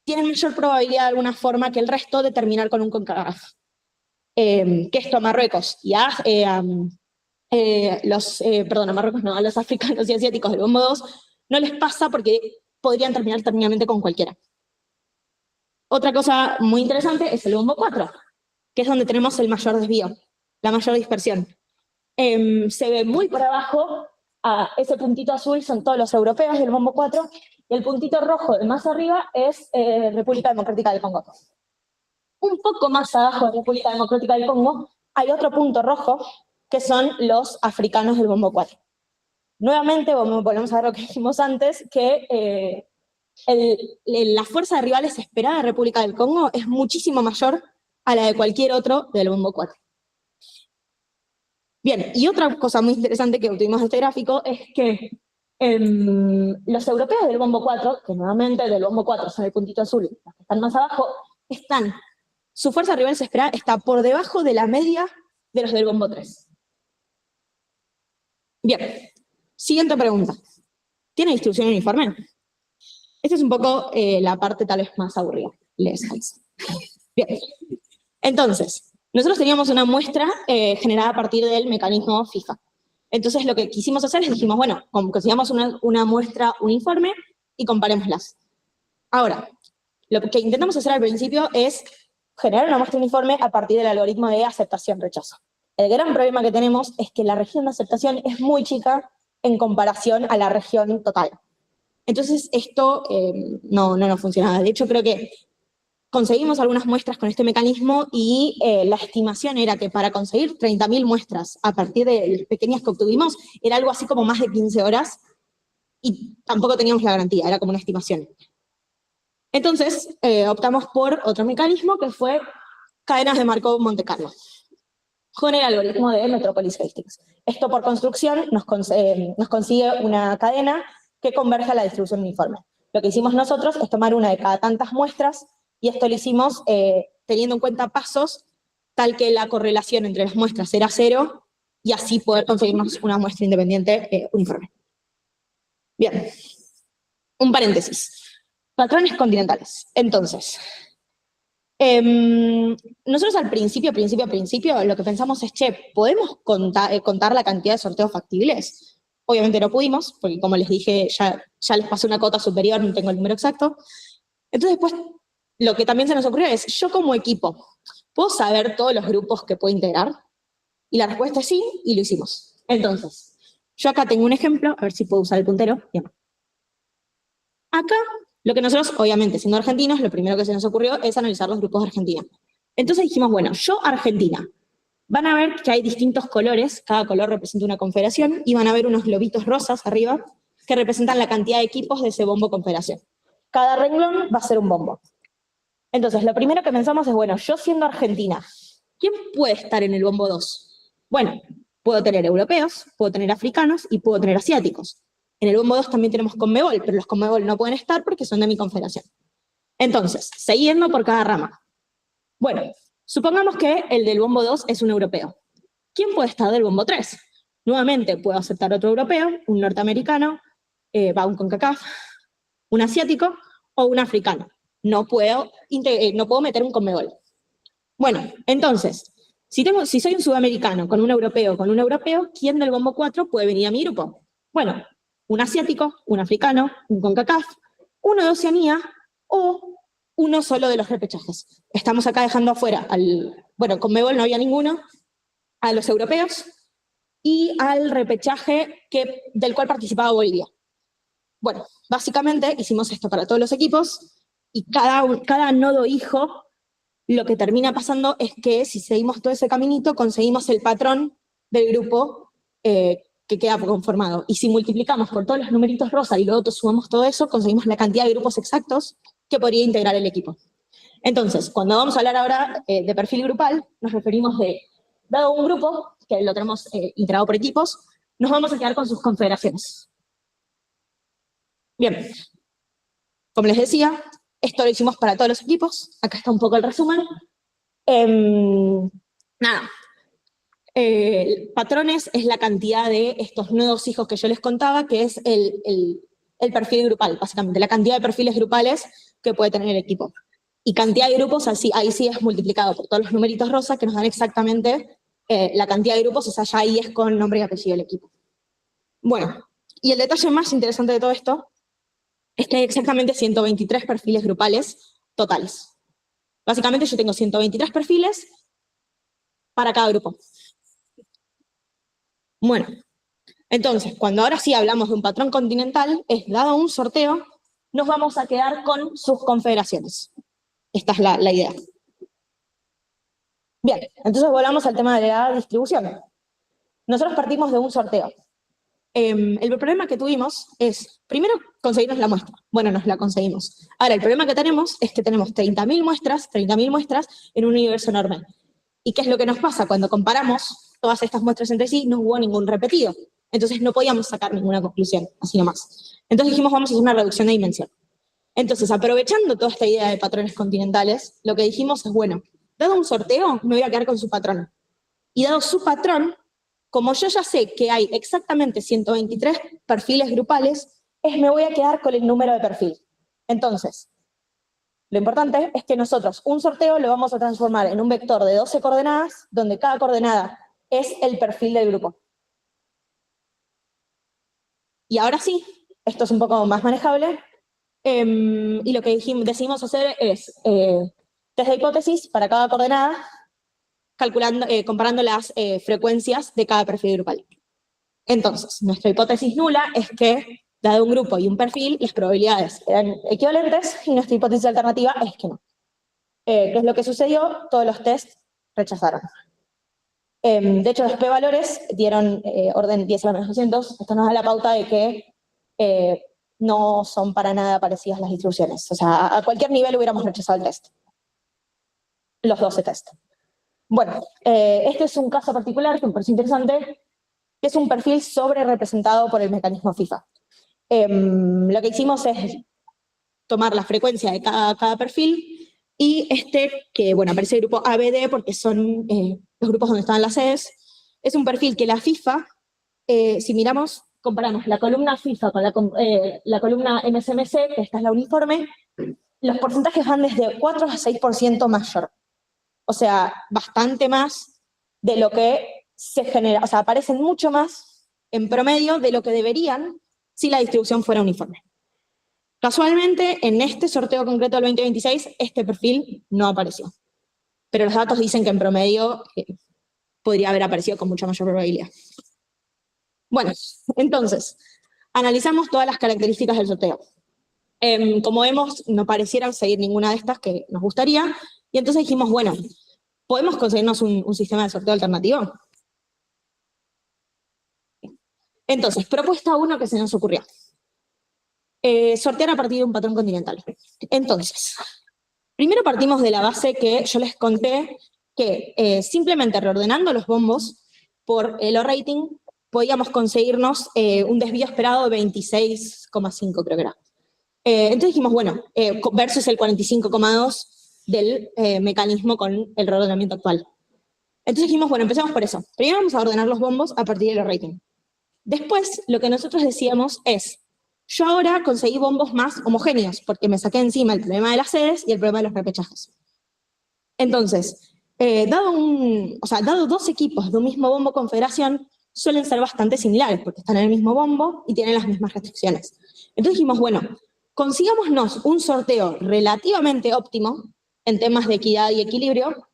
tienen mayor probabilidad de alguna forma que el resto de terminar con un CONCACAF. Que esto a Marruecos y a a Marruecos no, a los africanos y asiáticos del bombo 2 no les pasa porque podrían terminar técnicamente con cualquiera. Otra cosa muy interesante es el bombo 4, que es donde tenemos el mayor desvío, la mayor dispersión. Se ve muy por abajo, ese puntito azul son todos los europeos del bombo 4, y el puntito rojo de más arriba es República Democrática del Congo. Un poco más abajo de República Democrática del Congo hay otro punto rojo, que son los africanos del bombo 4. Nuevamente, volvemos a ver lo que dijimos antes, que la fuerza de rivales esperada de República del Congo es muchísimo mayor a la de cualquier otro del bombo 4. Bien, y otra cosa muy interesante que obtuvimos de este gráfico es que los europeos del bombo 4, que nuevamente del bombo 4 son el puntito azul, los que están más abajo, su fuerza de rivales esperada está por debajo de la media de los del bombo 3. Bien, siguiente pregunta. ¿Tiene distribución uniforme? Esta es un poco la parte tal vez más aburrida. Bien, entonces, nosotros teníamos una muestra generada a partir del mecanismo FIFA. Entonces lo que quisimos hacer es dijimos, bueno, consigamos una muestra uniforme y comparémoslas. Ahora, lo que intentamos hacer al principio es generar una muestra uniforme a partir del algoritmo de aceptación-rechazo. El gran problema que tenemos es que la región de aceptación es muy chica en comparación a la región total. Entonces esto no nos funcionaba. De hecho, creo que conseguimos algunas muestras con este mecanismo y la estimación era que para conseguir 30.000 muestras a partir de las pequeñas que obtuvimos era algo así como más de 15 horas y tampoco teníamos la garantía, era como una estimación. Entonces optamos por otro mecanismo que fue cadenas de Markov Monte Carlo con el algoritmo de Metropolis Hastings. Esto por construcción nos consigue una cadena que converge a la distribución uniforme. Lo que hicimos nosotros es tomar una de cada tantas muestras y esto lo hicimos teniendo en cuenta pasos tal que la correlación entre las muestras era 0 y así poder conseguirnos una muestra independiente uniforme. Bien, un paréntesis. Patrones continentales. Entonces, nosotros al principio, lo que pensamos es, ¿podemos contar la cantidad de sorteos factibles? Obviamente no pudimos, porque como les dije, ya les pasé una cota superior, no tengo el número exacto. Entonces después, lo que también se nos ocurrió es, yo como equipo, ¿puedo saber todos los grupos que puedo integrar? Y la respuesta es sí, y lo hicimos. Entonces, yo acá tengo un ejemplo, a ver si puedo usar el puntero. Bien. Acá, lo que nosotros, obviamente, siendo argentinos, lo primero que se nos ocurrió es analizar los grupos de Argentina. Entonces dijimos, bueno, yo Argentina. Van a ver que hay distintos colores, cada color representa una confederación, y van a ver unos globitos rosas arriba que representan la cantidad de equipos de ese bombo confederación. Cada renglón va a ser un bombo. Entonces, lo primero que pensamos es, bueno, yo siendo Argentina, ¿quién puede estar en el bombo 2? Bueno, puedo tener europeos, puedo tener africanos y puedo tener asiáticos. En el bombo 2 también tenemos CONMEBOL, pero los CONMEBOL no pueden estar porque son de mi confederación. Entonces, siguiendo por cada rama. Bueno, supongamos que el del bombo 2 es un europeo. ¿Quién puede estar del bombo 3? Nuevamente, puedo aceptar otro europeo, un norteamericano, un CONCACAF, un asiático o un africano. No puedo meter un CONMEBOL. Bueno, entonces, si soy un sudamericano con un europeo, ¿quién del bombo 4 puede venir a mi grupo? Bueno, un asiático, un africano, un CONCACAF, uno de Oceanía o uno solo de los repechajes. Estamos acá dejando afuera bueno, con CONMEBOL no había ninguno, a los europeos y al repechaje del cual participaba Bolivia. Bueno, básicamente hicimos esto para todos los equipos y cada nodo hijo lo que termina pasando es que si seguimos todo ese caminito conseguimos el patrón del grupo que queda conformado. Y si multiplicamos por todos los numeritos rosa y luego sumamos todo eso, conseguimos la cantidad de grupos exactos que podría integrar el equipo. Entonces, cuando vamos a hablar ahora de perfil grupal, nos referimos dado un grupo, que lo tenemos integrado por equipos, nos vamos a quedar con sus confederaciones. Bien, como les decía, esto lo hicimos para todos los equipos. Acá está un poco el resumen. Nada, Patrones es la cantidad de estos nuevos hijos que yo les contaba, que es el perfil grupal, básicamente, la cantidad de perfiles grupales que puede tener el equipo. Y cantidad de grupos, así, ahí sí es multiplicado por todos los numeritos rosas que nos dan exactamente la cantidad de grupos, o sea, ya ahí es con nombre y apellido del equipo. Bueno, y el detalle más interesante de todo esto es que hay exactamente 123 perfiles grupales totales. Básicamente yo tengo 123 perfiles para cada grupo. Bueno, entonces, cuando ahora sí hablamos de un patrón continental, es dado un sorteo, nos vamos a quedar con sus confederaciones. Esta es la idea. Bien, entonces volvamos al tema de la distribución. Nosotros partimos de un sorteo. El problema que tuvimos es, primero, conseguirnos la muestra. Bueno, nos la conseguimos. Ahora, el problema que tenemos es que tenemos 30.000 muestras en un universo enorme. ¿Y qué es lo que nos pasa? Cuando comparamos todas estas muestras entre sí, no hubo ningún repetido. Entonces no podíamos sacar ninguna conclusión, así nomás. Entonces dijimos, vamos a hacer una reducción de dimensión. Entonces, aprovechando toda esta idea de patrones continentales, lo que dijimos es, bueno, dado un sorteo, me voy a quedar con su patrón. Y dado su patrón, como yo ya sé que hay exactamente 123 perfiles grupales, me voy a quedar con el número de perfil. Entonces, lo importante es que nosotros un sorteo lo vamos a transformar en un vector de 12 coordenadas, donde cada coordenada es el perfil del grupo. Y ahora sí, esto es un poco más manejable, y lo que decidimos hacer es test de hipótesis para cada coordenada, comparando las frecuencias de cada perfil grupal. Entonces, nuestra hipótesis nula es que, dado un grupo y un perfil, las probabilidades eran equivalentes, y nuestra hipótesis alternativa es que no. ¿Qué es lo que sucedió? Todos los tests rechazaron. De hecho, los p-valores dieron orden 10 a la menos 200. Esto nos da la pauta de que no son para nada parecidas las distribuciones. O sea, a cualquier nivel hubiéramos rechazado el test. Los 12 test. Bueno, este es un caso particular que me parece interesante, que es un perfil sobre representado por el mecanismo FIFA. Lo que hicimos es tomar la frecuencia de cada perfil y que, bueno, aparece el grupo ABD porque son los grupos donde están las sedes. Es un perfil que la FIFA, si miramos, comparamos la columna FIFA con la columna MSMC, que esta es la uniforme, los porcentajes van desde 4 a 6% mayor. O sea, bastante más de lo que se genera, o sea, aparecen mucho más en promedio de lo que deberían si la distribución fuera uniforme. Casualmente, en este sorteo concreto del 2026, este perfil no apareció. Pero los datos dicen que en promedio podría haber aparecido con mucha mayor probabilidad. Bueno, entonces, analizamos todas las características del sorteo. Como vemos, no parecieran seguir ninguna de estas que nos gustaría, y entonces dijimos, bueno, ¿podemos conseguirnos un sistema de sorteo alternativo? Entonces, propuesta 1 que se nos ocurrió. Sortear a partir de un patrón continental. Entonces, primero partimos de la base que yo les conté que simplemente reordenando los bombos por el O-rating podíamos conseguirnos un desvío esperado de 26,5 creo que era. Entonces dijimos, bueno, versus el 45,2 del mecanismo con el reordenamiento actual. Entonces dijimos, bueno, empecemos por eso. Primero vamos a ordenar los bombos a partir del O-rating. Después, lo que nosotros decíamos es, yo ahora conseguí bombos más homogéneos, porque me saqué encima el problema de las sedes y el problema de los repechajes. Entonces, dado dos equipos de un mismo bombo confederación, suelen ser bastante similares, porque están en el mismo bombo y tienen las mismas restricciones. Entonces dijimos, bueno, consigámonos un sorteo relativamente óptimo en temas de equidad y equilibrio,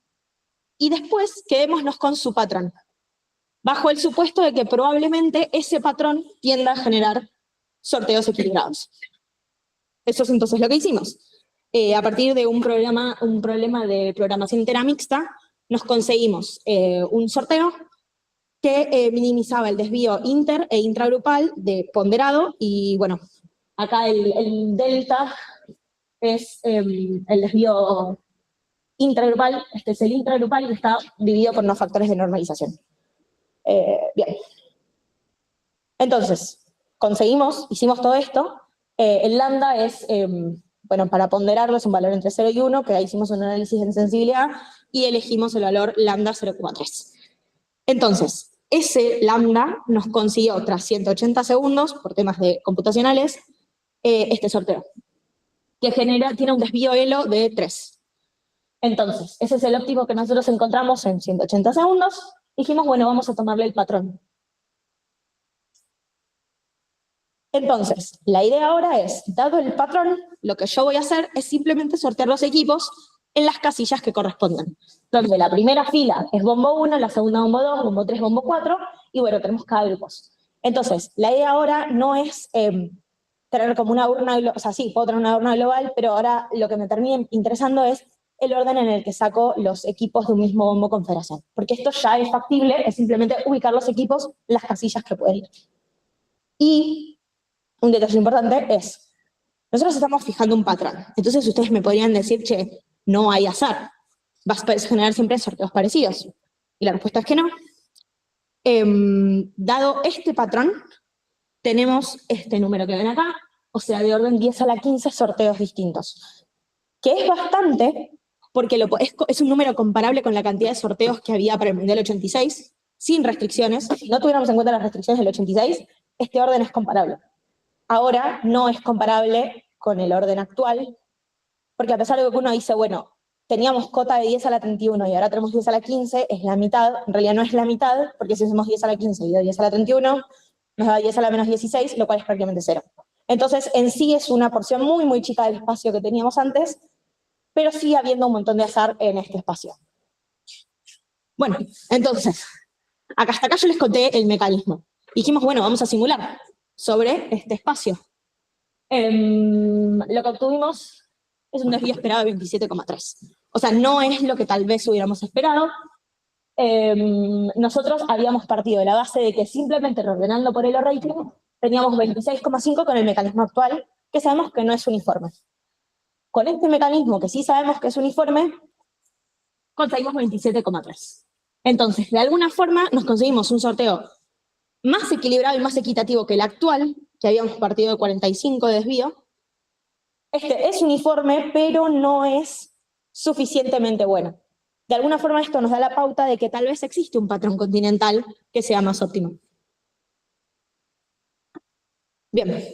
y después quedémonos con su patrón, bajo el supuesto de que probablemente ese patrón tienda a generar sorteos equilibrados. Eso es entonces lo que hicimos. A partir de un problema de programación entera mixta, nos conseguimos un sorteo que minimizaba el desvío inter e intragrupal de ponderado, y bueno, acá el delta es el desvío intragrupal, este es el intragrupal y está dividido por unos factores de normalización. Bien. Entonces, hicimos todo esto. El lambda es, bueno, para ponderarlo es un valor entre 0 y 1, que ahí hicimos un análisis en sensibilidad y elegimos el valor lambda 0,3. Entonces, ese lambda nos consiguió tras 180 segundos, por temas computacionales, este sorteo, que tiene un desvío Elo de 3. Entonces, ese es el óptimo que nosotros encontramos en 180 segundos. Dijimos, bueno, vamos a tomarle el patrón. Entonces, la idea ahora es, dado el patrón, lo que yo voy a hacer es simplemente sortear los equipos en las casillas que corresponden. Donde la primera fila es bombo 1, la segunda bombo 2, bombo 3, bombo 4, y bueno, tenemos cada grupo. Entonces, la idea ahora no es tener como una urna, o sea, sí, puedo tener una urna global, pero ahora lo que me termina interesando es el orden en el que saco los equipos de un mismo bombo confederación. Porque esto ya es factible, es simplemente ubicar los equipos en las casillas que pueden ir. Y un detalle importante es, nosotros estamos fijando un patrón. Entonces ustedes me podrían decir, che, no hay azar. Vas a generar siempre sorteos parecidos. Y la respuesta es que no. Dado este patrón, tenemos este número que ven acá, o sea, de orden 10 a la 15 sorteos distintos. Que es bastante, porque es un número comparable con la cantidad de sorteos que había para el Mundial 86, sin restricciones. Si no tuviéramos en cuenta las restricciones del 86, este orden es comparable. Ahora no es comparable con el orden actual, porque a pesar de que uno dice, bueno, teníamos cota de 10 a la 31 y ahora tenemos 10 a la 15, es la mitad, en realidad no es la mitad, porque si hacemos 10 a la 15 y 10 a la 31, nos da 10 a la menos 16, lo cual es prácticamente cero. Entonces, en sí es una porción muy, muy chica del espacio que teníamos antes, pero sigue habiendo un montón de azar en este espacio. Bueno, entonces, hasta acá yo les conté el mecanismo. Dijimos, bueno, vamos a simular sobre este espacio. Lo que obtuvimos es un desvío esperado de 27,3. O sea, no es lo que tal vez hubiéramos esperado. Nosotros habíamos partido de la base de que simplemente reordenando por Elo rating teníamos 26,5 con el mecanismo actual, que sabemos que no es uniforme. Con este mecanismo, que sí sabemos que es uniforme, conseguimos 27,3. Entonces, de alguna forma, nos conseguimos un sorteo más equilibrado y más equitativo que el actual, que habíamos partido de 45 de desvío. Este es uniforme, pero no es suficientemente bueno. De alguna forma esto nos da la pauta de que tal vez existe un patrón continental que sea más óptimo. Bien.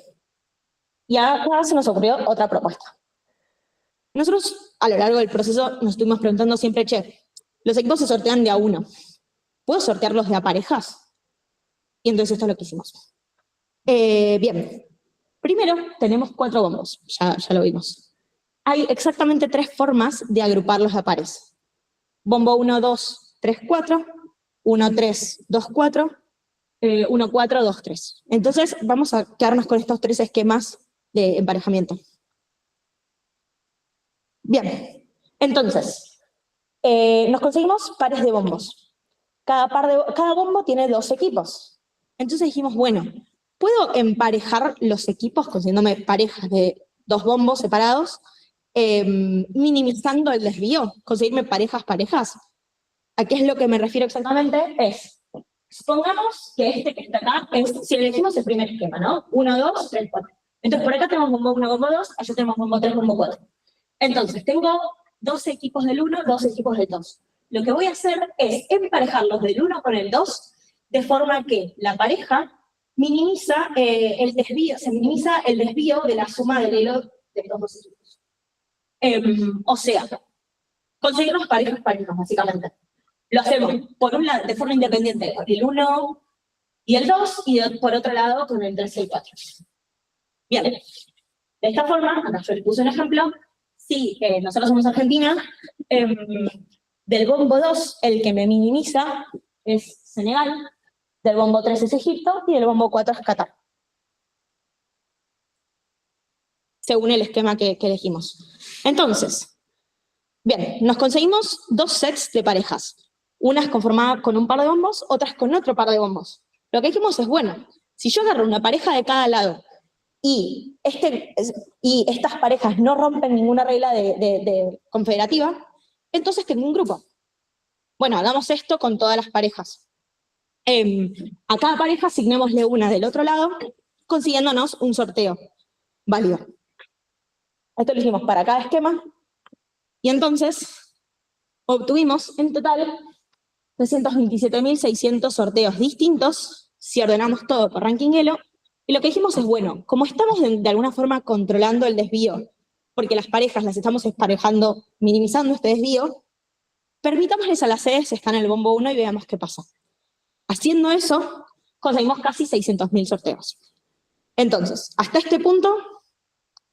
Y acá se nos ocurrió otra propuesta. Nosotros, a lo largo del proceso, nos estuvimos preguntando siempre, che, los equipos se sortean de a uno. ¿Puedo sortearlos de a parejas? Y entonces esto es lo que hicimos. Bien. Primero, tenemos 4 bombos. Ya lo vimos. Hay exactamente 3 formas de agruparlos a pares. Bombo 1, 2, 3, 4. 1, 3, 2, 4. 1, 4, 2, 3. Entonces, vamos a quedarnos con estos 3 esquemas de emparejamiento. Bien, entonces, nos conseguimos pares de bombos. Cada bombo tiene 2 equipos. Entonces dijimos, bueno, ¿puedo emparejar los equipos consiguiéndome parejas de 2 bombos separados, minimizando el desvío? ¿Conseguirme parejas? ¿A qué es lo que me refiero exactamente? Supongamos que este que está acá, si elegimos el primer esquema, ¿no? 1, 2, 3, 4. Entonces, por acá tenemos bombo 1, bombo 2, allá tenemos bombo 3, bombo 4. Entonces, tengo 2 equipos del 1, 2 equipos del 2. Lo que voy a hacer es emparejarlos del 1 con el 2, de forma que la pareja minimiza el desvío, se minimiza el desvío de la suma del elo de los 2 equipos. O sea, conseguir los parejas, básicamente. Lo hacemos, por un lado, de forma independiente, con el 1 y el 2, y por otro lado, con el 3 y el 4. Bien, de esta forma, acá yo les puse un ejemplo, si nosotros somos Argentina, del bombo 2, el que me minimiza es Senegal, del bombo 3 es Egipto, y del bombo 4 es Qatar. Según el esquema que elegimos. Entonces, bien, nos conseguimos 2 sets de parejas. Una es conformada con un par de bombos, otras con otro par de bombos. Lo que dijimos es, bueno, si yo agarro una pareja de cada lado y estas parejas no rompen ninguna regla de confederativa, entonces tengo un grupo. Bueno, hagamos esto con todas las parejas. A cada pareja asignémosle una del otro lado, consiguiéndonos un sorteo válido. Esto lo hicimos para cada esquema, y entonces obtuvimos en total 327.600 sorteos distintos, si ordenamos todo por ranking Elo, y lo que dijimos es, bueno, como estamos de alguna forma controlando el desvío, porque las parejas las estamos emparejando, minimizando este desvío, permitámosles a las sedes estar en el bombo 1 y veamos qué pasa. Haciendo eso, conseguimos casi 600.000 sorteos. Entonces, hasta este punto,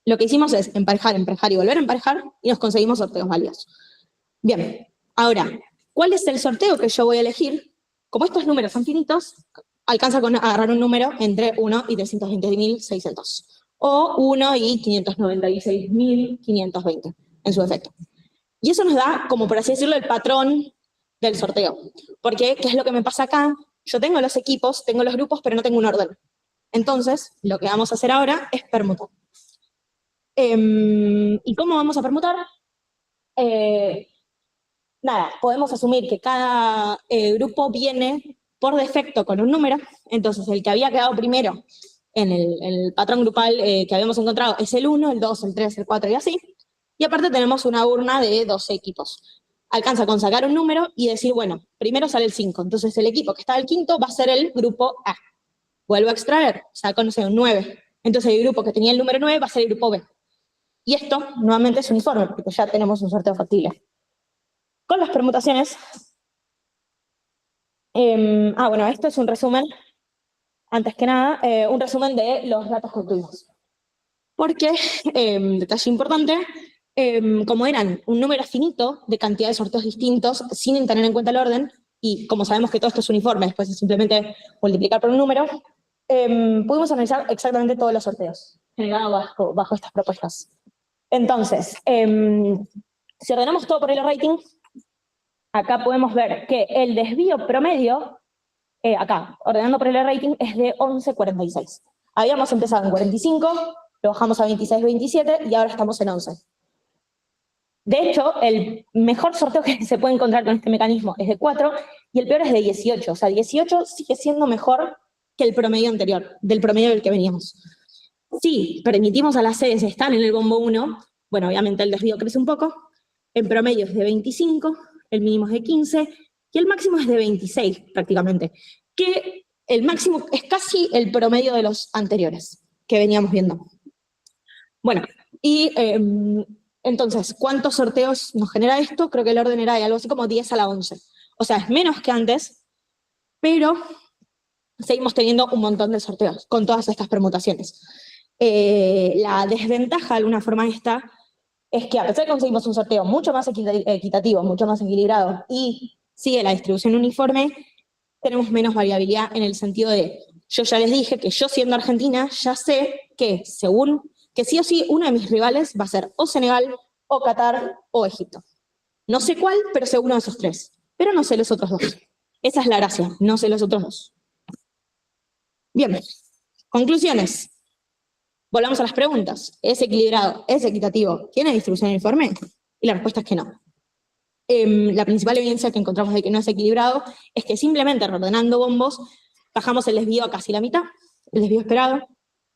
lo que hicimos es emparejar, emparejar y volver a emparejar, y nos conseguimos sorteos válidos. Bien, ahora, ¿cuál es el sorteo que yo voy a elegir? Como estos números son finitos, alcanza con agarrar un número entre 1 y 320.600. O 1 y 596.520, en su efecto. Y eso nos da, como por así decirlo, el patrón del sorteo. Porque, ¿qué es lo que me pasa acá? Yo tengo los equipos, tengo los grupos, pero no tengo un orden. Entonces, lo que vamos a hacer ahora es permutar. ¿Y cómo vamos a permutar? Nada, podemos asumir que cada grupo viene por defecto con un número, entonces el que había quedado primero en el patrón grupal que habíamos encontrado es el 1, el 2, el 3, el 4 y así. Y aparte tenemos una urna de 12 equipos. Alcanza con sacar un número y decir, bueno, primero sale el 5, entonces el equipo que está al quinto va a ser el grupo A. Vuelvo a extraer, saco, no sé, un 9. Entonces el grupo que tenía el número 9 va a ser el grupo B. Y esto nuevamente es uniforme, porque ya tenemos un sorteo factible. Con las permutaciones, bueno, esto es un resumen, antes que nada, un resumen de los datos que obtuvimos. Porque, detalle importante, como eran un número finito de cantidad de sorteos distintos, sin tener en cuenta el orden, y como sabemos que todo esto es uniforme, después es simplemente multiplicar por un número, pudimos analizar exactamente todos los sorteos generados bajo estas propuestas. Entonces, si ordenamos todo por el rating, acá podemos ver que el desvío promedio, acá, ordenando por el rating, es de 11,46. Habíamos empezado en 45, lo bajamos a 26,27 y ahora estamos en 11. De hecho, el mejor sorteo que se puede encontrar con este mecanismo es de 4 y el peor es de 18. O sea, 18 sigue siendo mejor que el promedio anterior, del promedio del que veníamos. Si permitimos a las sedes estar en el bombo 1, bueno, obviamente el desvío crece un poco, en promedio es de 25, el mínimo es de 15 y el máximo es de 26 prácticamente, que el máximo es casi el promedio de los anteriores que veníamos viendo. Bueno, y entonces, ¿cuántos sorteos nos genera esto? Creo que el orden era de algo así como 10 a la 11. O sea, es menos que antes, pero seguimos teniendo un montón de sorteos con todas estas permutaciones. La desventaja de alguna forma esta es que a pesar de que conseguimos un sorteo mucho más equitativo, mucho más equilibrado y sigue la distribución uniforme, tenemos menos variabilidad en el sentido de, yo ya les dije que yo siendo argentina ya sé que según, que sí o sí uno de mis rivales va a ser o Senegal, o Qatar, o Egipto. No sé cuál, pero sé uno de esos tres. Pero no sé los otros dos. Esa es la gracia, no sé los otros dos. Bien, conclusiones. Volvamos a las preguntas. ¿Es equilibrado? ¿Es equitativo? ¿Tiene distribución uniforme? Y la respuesta es que no. La principal evidencia que encontramos de que no es equilibrado es que simplemente reordenando bombos bajamos el desvío a casi la mitad, el desvío esperado.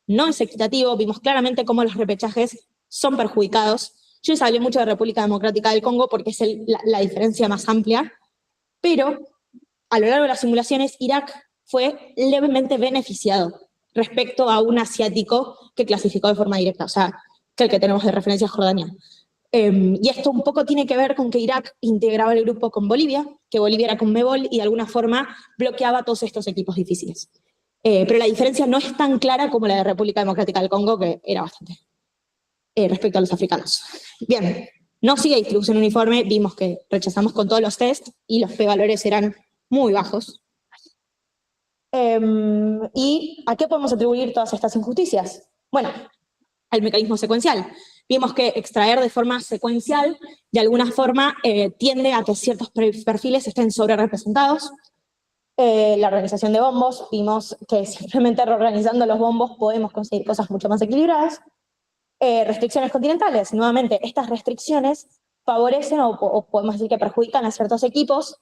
No es equitativo, vimos claramente cómo los repechajes son perjudicados. Yo les hablé mucho de República Democrática del Congo porque es la diferencia más amplia, pero a lo largo de las simulaciones Irak fue levemente beneficiado respecto a un asiático que clasificó de forma directa, o sea, que el que tenemos de referencia es Jordania. Y esto un poco tiene que ver con que Irak integraba el grupo con Bolivia, que Bolivia era con Mebol y de alguna forma bloqueaba todos estos equipos difíciles. Pero la diferencia no es tan clara como la de República Democrática del Congo, que era bastante, respecto a los africanos. Bien, no sigue distribución uniforme, vimos que rechazamos con todos los test y los p-valores eran muy bajos. ¿Y a qué podemos atribuir todas estas injusticias? Bueno, al mecanismo secuencial. Vimos que extraer de forma secuencial, de alguna forma, tiende a que ciertos perfiles estén sobrerepresentados. La organización de bombos, vimos que simplemente reorganizando los bombos podemos conseguir cosas mucho más equilibradas. Restricciones continentales, nuevamente, estas restricciones favorecen o podemos decir que perjudican a ciertos equipos,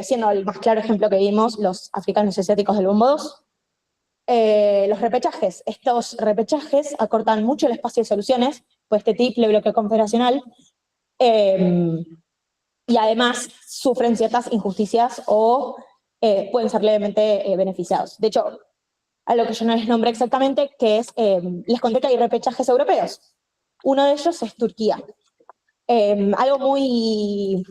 siendo el más claro ejemplo que vimos los africanos y asiáticos del bombo 2. Los repechajes. Estos repechajes acortan mucho el espacio de soluciones, pues este triple bloque confederacional y además sufren ciertas injusticias o pueden ser levemente beneficiados. De hecho, a lo que yo no les nombré exactamente, que es, les conté que hay repechajes europeos. Uno de ellos es Turquía. Algo muy,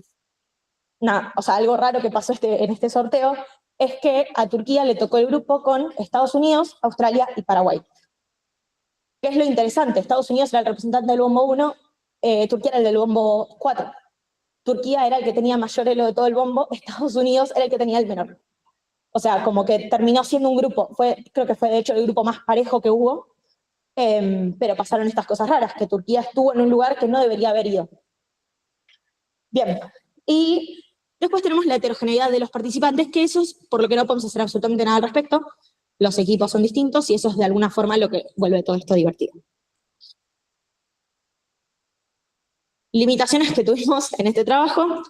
nada, o sea, algo raro que pasó en este sorteo es que a Turquía le tocó el grupo con Estados Unidos, Australia y Paraguay. ¿Qué es lo interesante? Estados Unidos era el representante del bombo 1, Turquía era el del bombo 4. Turquía era el que tenía mayor elo de todo el bombo, Estados Unidos era el que tenía el menor. O sea, como que terminó siendo un grupo, creo que fue de hecho el grupo más parejo que hubo, pero pasaron estas cosas raras, que Turquía estuvo en un lugar que no debería haber ido. Bien, y después tenemos la heterogeneidad de los participantes, que eso es por lo que no podemos hacer absolutamente nada al respecto. Los equipos son distintos y eso es de alguna forma lo que vuelve todo esto divertido. Limitaciones que tuvimos en este trabajo.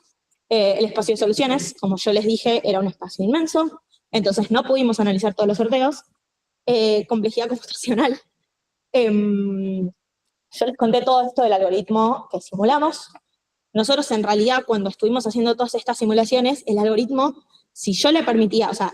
El espacio de soluciones, como yo les dije, era un espacio inmenso, entonces no pudimos analizar todos los sorteos. Complejidad computacional. Yo les conté todo esto del algoritmo que simulamos. Nosotros en realidad cuando estuvimos haciendo todas estas simulaciones, el algoritmo, si yo le permitía, o sea,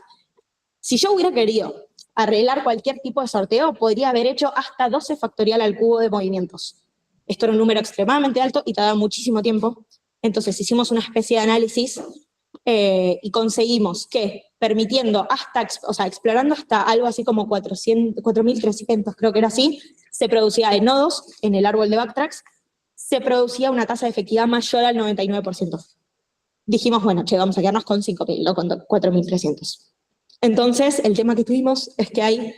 si yo hubiera querido arreglar cualquier tipo de sorteo, podría haber hecho hasta 12 factorial al cubo de movimientos. Esto era un número extremadamente alto y tardaba muchísimo tiempo. Entonces hicimos una especie de análisis y conseguimos que permitiendo hasta, o sea, explorando hasta algo así como 4.300, creo que era así, se producía de nodos en el árbol de backtracks, se producía una tasa de efectividad mayor al 99%. Dijimos, bueno, che, vamos a quedarnos con 5.000, no con 4.300. Entonces, el tema que tuvimos es que hay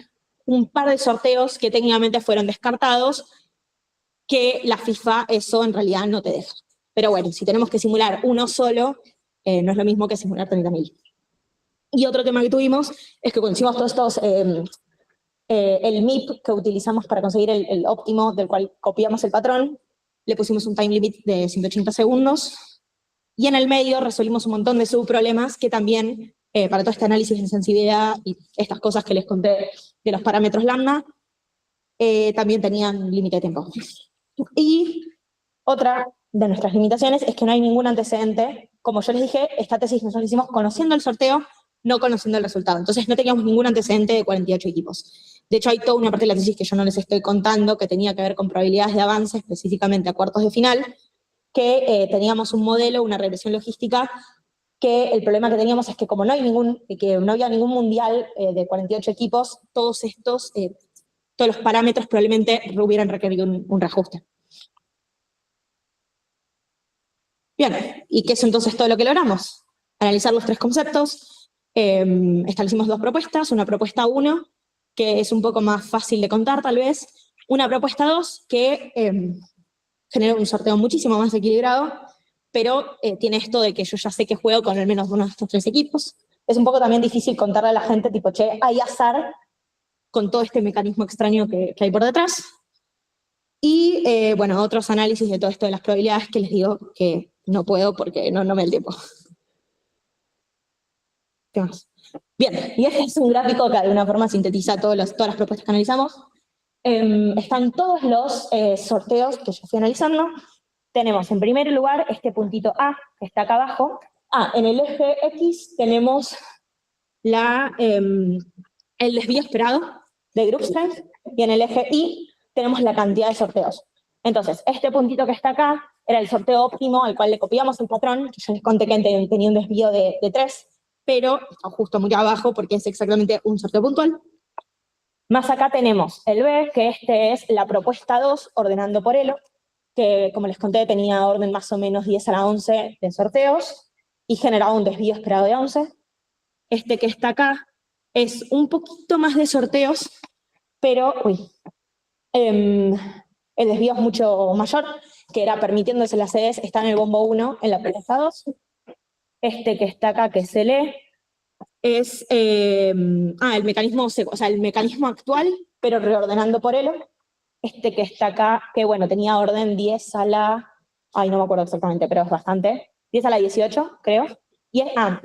un par de sorteos que técnicamente fueron descartados, que la FIFA eso en realidad no te deja. Pero bueno, si tenemos que simular uno solo, no es lo mismo que simular 30.000. Y otro tema que tuvimos es que cuando hicimos todos estos, el MIP que utilizamos para conseguir el óptimo del cual copiamos el patrón, le pusimos un time limit de 180 segundos, y en el medio resolvimos un montón de subproblemas que también, para todo este análisis de sensibilidad y estas cosas que les conté de los parámetros lambda, también tenían límite de tiempo. Y otra de nuestras limitaciones es que no hay ningún antecedente. Como yo les dije, esta tesis nosotros la hicimos conociendo el sorteo, no conociendo el resultado. Entonces no teníamos ningún antecedente de 48 equipos. De hecho, hay toda una parte de la tesis que yo no les estoy contando, que tenía que ver con probabilidades de avance, específicamente a cuartos de final, que teníamos un modelo, una regresión logística, que el problema que teníamos es que como no había ningún mundial de 48 equipos, todos los parámetros probablemente hubieran requerido un reajuste. Bien, ¿y qué es entonces todo lo que logramos? Analizar los tres conceptos, establecimos dos propuestas, una propuesta 1, que es un poco más fácil de contar tal vez, una propuesta 2, que genera un sorteo muchísimo más equilibrado, pero tiene esto de que yo ya sé que juego con al menos uno de estos tres equipos. Es un poco también difícil contarle a la gente, tipo, che, hay azar con todo este mecanismo extraño que hay por detrás. Y, bueno, otros análisis de todo esto de las probabilidades que les digo que no puedo porque no me da el tiempo. ¿Qué más? Bien, y este es un gráfico que de alguna forma sintetiza todas las propuestas que analizamos. Están todos los sorteos que yo fui analizando. Tenemos en primer lugar este puntito A, que está acá abajo. En el eje X tenemos el desvío esperado de group strength, y en el eje Y tenemos la cantidad de sorteos. Entonces, este puntito que está acá era el sorteo óptimo al cual le copiamos el patrón, que yo les conté que tenía un desvío de 3, pero está justo muy abajo porque es exactamente un sorteo puntual. Más acá tenemos el B, que este es la propuesta 2, ordenando por elo, que como les conté tenía orden más o menos 10 a la 11 de sorteos y generaba un desvío esperado de 11. Este que está acá es un poquito más de sorteos, pero el desvío es mucho mayor, que era permitiéndose las sedes, está en el bombo 1, en la propuesta 2. Este que está acá, que se lee, es el mecanismo, o sea, el mecanismo actual, pero reordenando por elo. Este que está acá, que bueno, tenía orden 10 a la... no me acuerdo exactamente, pero es bastante. 10 a la 18, creo. Y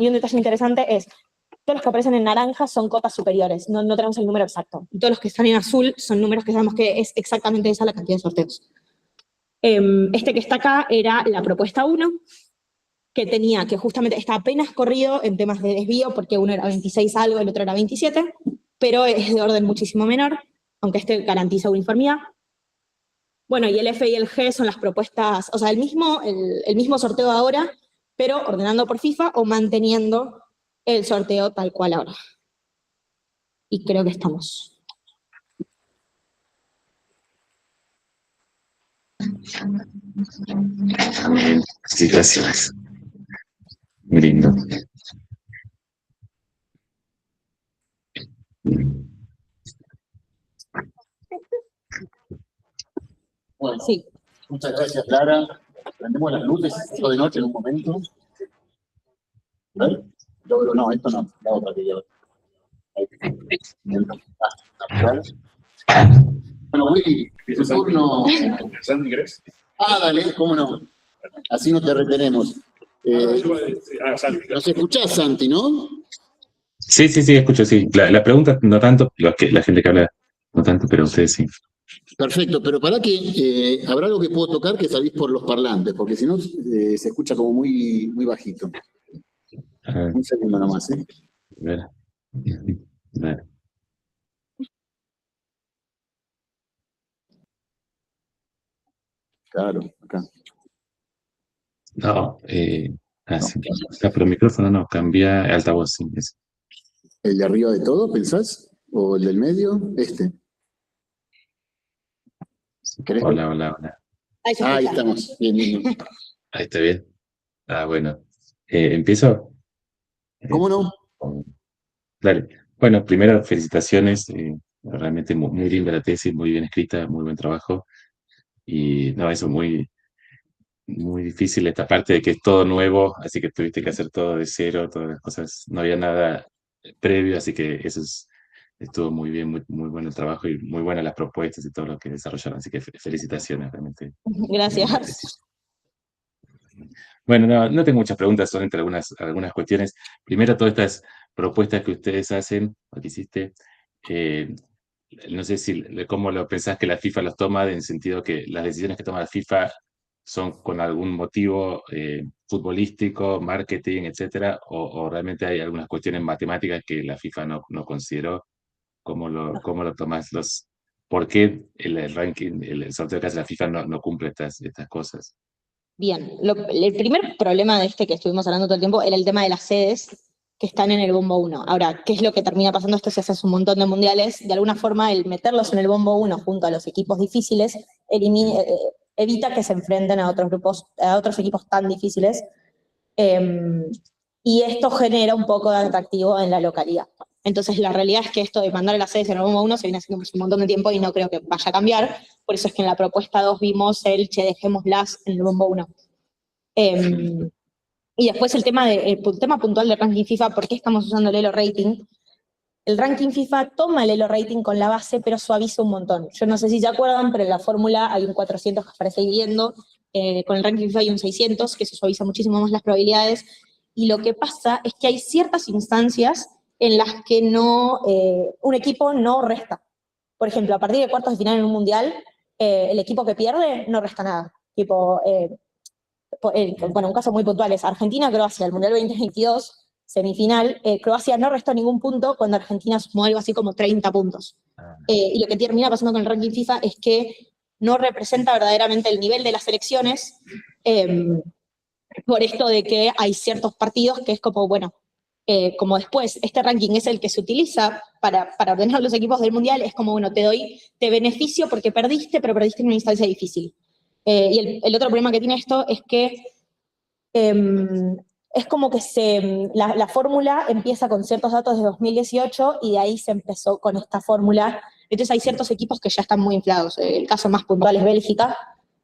un detalle interesante es, todos los que aparecen en naranja son cotas superiores, no tenemos el número exacto. Y todos los que están en azul son números que sabemos que es exactamente esa la cantidad de sorteos. Este que está acá era la propuesta 1, que justamente está apenas corrido en temas de desvío, porque uno era 26 algo, el otro era 27, pero es de orden muchísimo menor, aunque este garantiza uniformidad. Bueno, y el F y el G son las propuestas, o sea, el mismo sorteo ahora, pero ordenando por FIFA o manteniendo el sorteo tal cual ahora. Y creo que estamos. Felicitaciones. Muy lindo. Bueno, Sí. muchas gracias, Clara. Prendemos las luces, esto de noche en un momento. ¿Ver? No, esto no, la otra que yo. Bueno, Willy, tu turno. Santi, ¿querés? Dale, cómo no. Así no te retenemos. Santi. Nos escuchás, Santi, ¿no? Sí, escucho, sí. La pregunta no tanto, la gente que habla no tanto, pero ustedes sí. Perfecto, pero para que habrá algo que puedo tocar que salís por los parlantes, porque si no se escucha como muy, muy bajito. Un segundo nomás, ¿eh? A ver. A ver. Claro, acá. No, sí. Pero el micrófono no, cambia altavoz, sí. ¿El de arriba de todo, pensás? ¿O el del medio? ¿Querés? Hola. Ahí estamos. Bien. Ahí está bien. Bueno. ¿Empiezo? ¿Cómo no? Dale. Bueno, primero, felicitaciones. Realmente muy linda la tesis, muy bien escrita, muy buen trabajo. Y no, eso muy difícil esta parte de que es todo nuevo, así que tuviste que hacer todo de cero, todas las cosas, no había nada previo, así que estuvo muy bien, muy bueno el trabajo y muy buenas las propuestas y todo lo que desarrollaron, así que felicitaciones realmente. Gracias. Bueno, no tengo muchas preguntas, solamente algunas cuestiones. Primero, todas estas propuestas que ustedes hacen, o que hiciste, no sé cómo lo pensás que la FIFA los toma, en el sentido que las decisiones que toma la FIFA son con algún motivo futbolístico, marketing, etcétera, o realmente hay algunas cuestiones matemáticas que la FIFA no consideró. ¿Cómo lo tomás? ¿Por qué el ranking, el sorteo que hace la FIFA no cumple estas cosas? Bien, el primer problema de este que estuvimos hablando todo el tiempo era el tema de las sedes que están en el bombo 1. Ahora, ¿qué es lo que termina pasando? Esto si haces un montón de mundiales, de alguna forma el meterlos en el bombo 1 junto a los equipos difíciles evita que se enfrenten a otros grupos, a otros equipos tan difíciles. Y esto genera un poco de atractivo en la localidad. Entonces, la realidad es que esto de mandar a las sedes en el bombo 1 se viene haciendo un montón de tiempo y no creo que vaya a cambiar. Por eso es que en la propuesta 2 vimos dejémoslas en el bombo 1. Y después el tema puntual del ranking FIFA, ¿por qué estamos usando el Elo Rating? El ranking FIFA toma el Elo Rating con la base, pero suaviza un montón. Yo no sé si se acuerdan, pero en la fórmula hay un 400 que aparece dividiendo, con el ranking FIFA hay un 600, que se suaviza muchísimo más las probabilidades, y lo que pasa es que hay ciertas instancias en las que un equipo no resta. Por ejemplo, a partir de cuartos de final en un mundial, el equipo que pierde no resta nada. Tipo, bueno, un caso muy puntual es Argentina-Croacia, el Mundial 2022, semifinal. Croacia no restó ningún punto cuando Argentina sumó algo así como 30 puntos. Y lo que termina pasando con el ranking FIFA es que no representa verdaderamente el nivel de las selecciones, por esto de que hay ciertos partidos que es como, bueno, como después este ranking es el que se utiliza para ordenar los equipos del Mundial, es como, bueno, te beneficio porque perdiste, pero perdiste en una instancia difícil. Y el otro problema que tiene esto es que es como que la fórmula empieza con ciertos datos de 2018 y de ahí se empezó con esta fórmula. Entonces hay ciertos equipos que ya están muy inflados. El caso más puntual es Bélgica.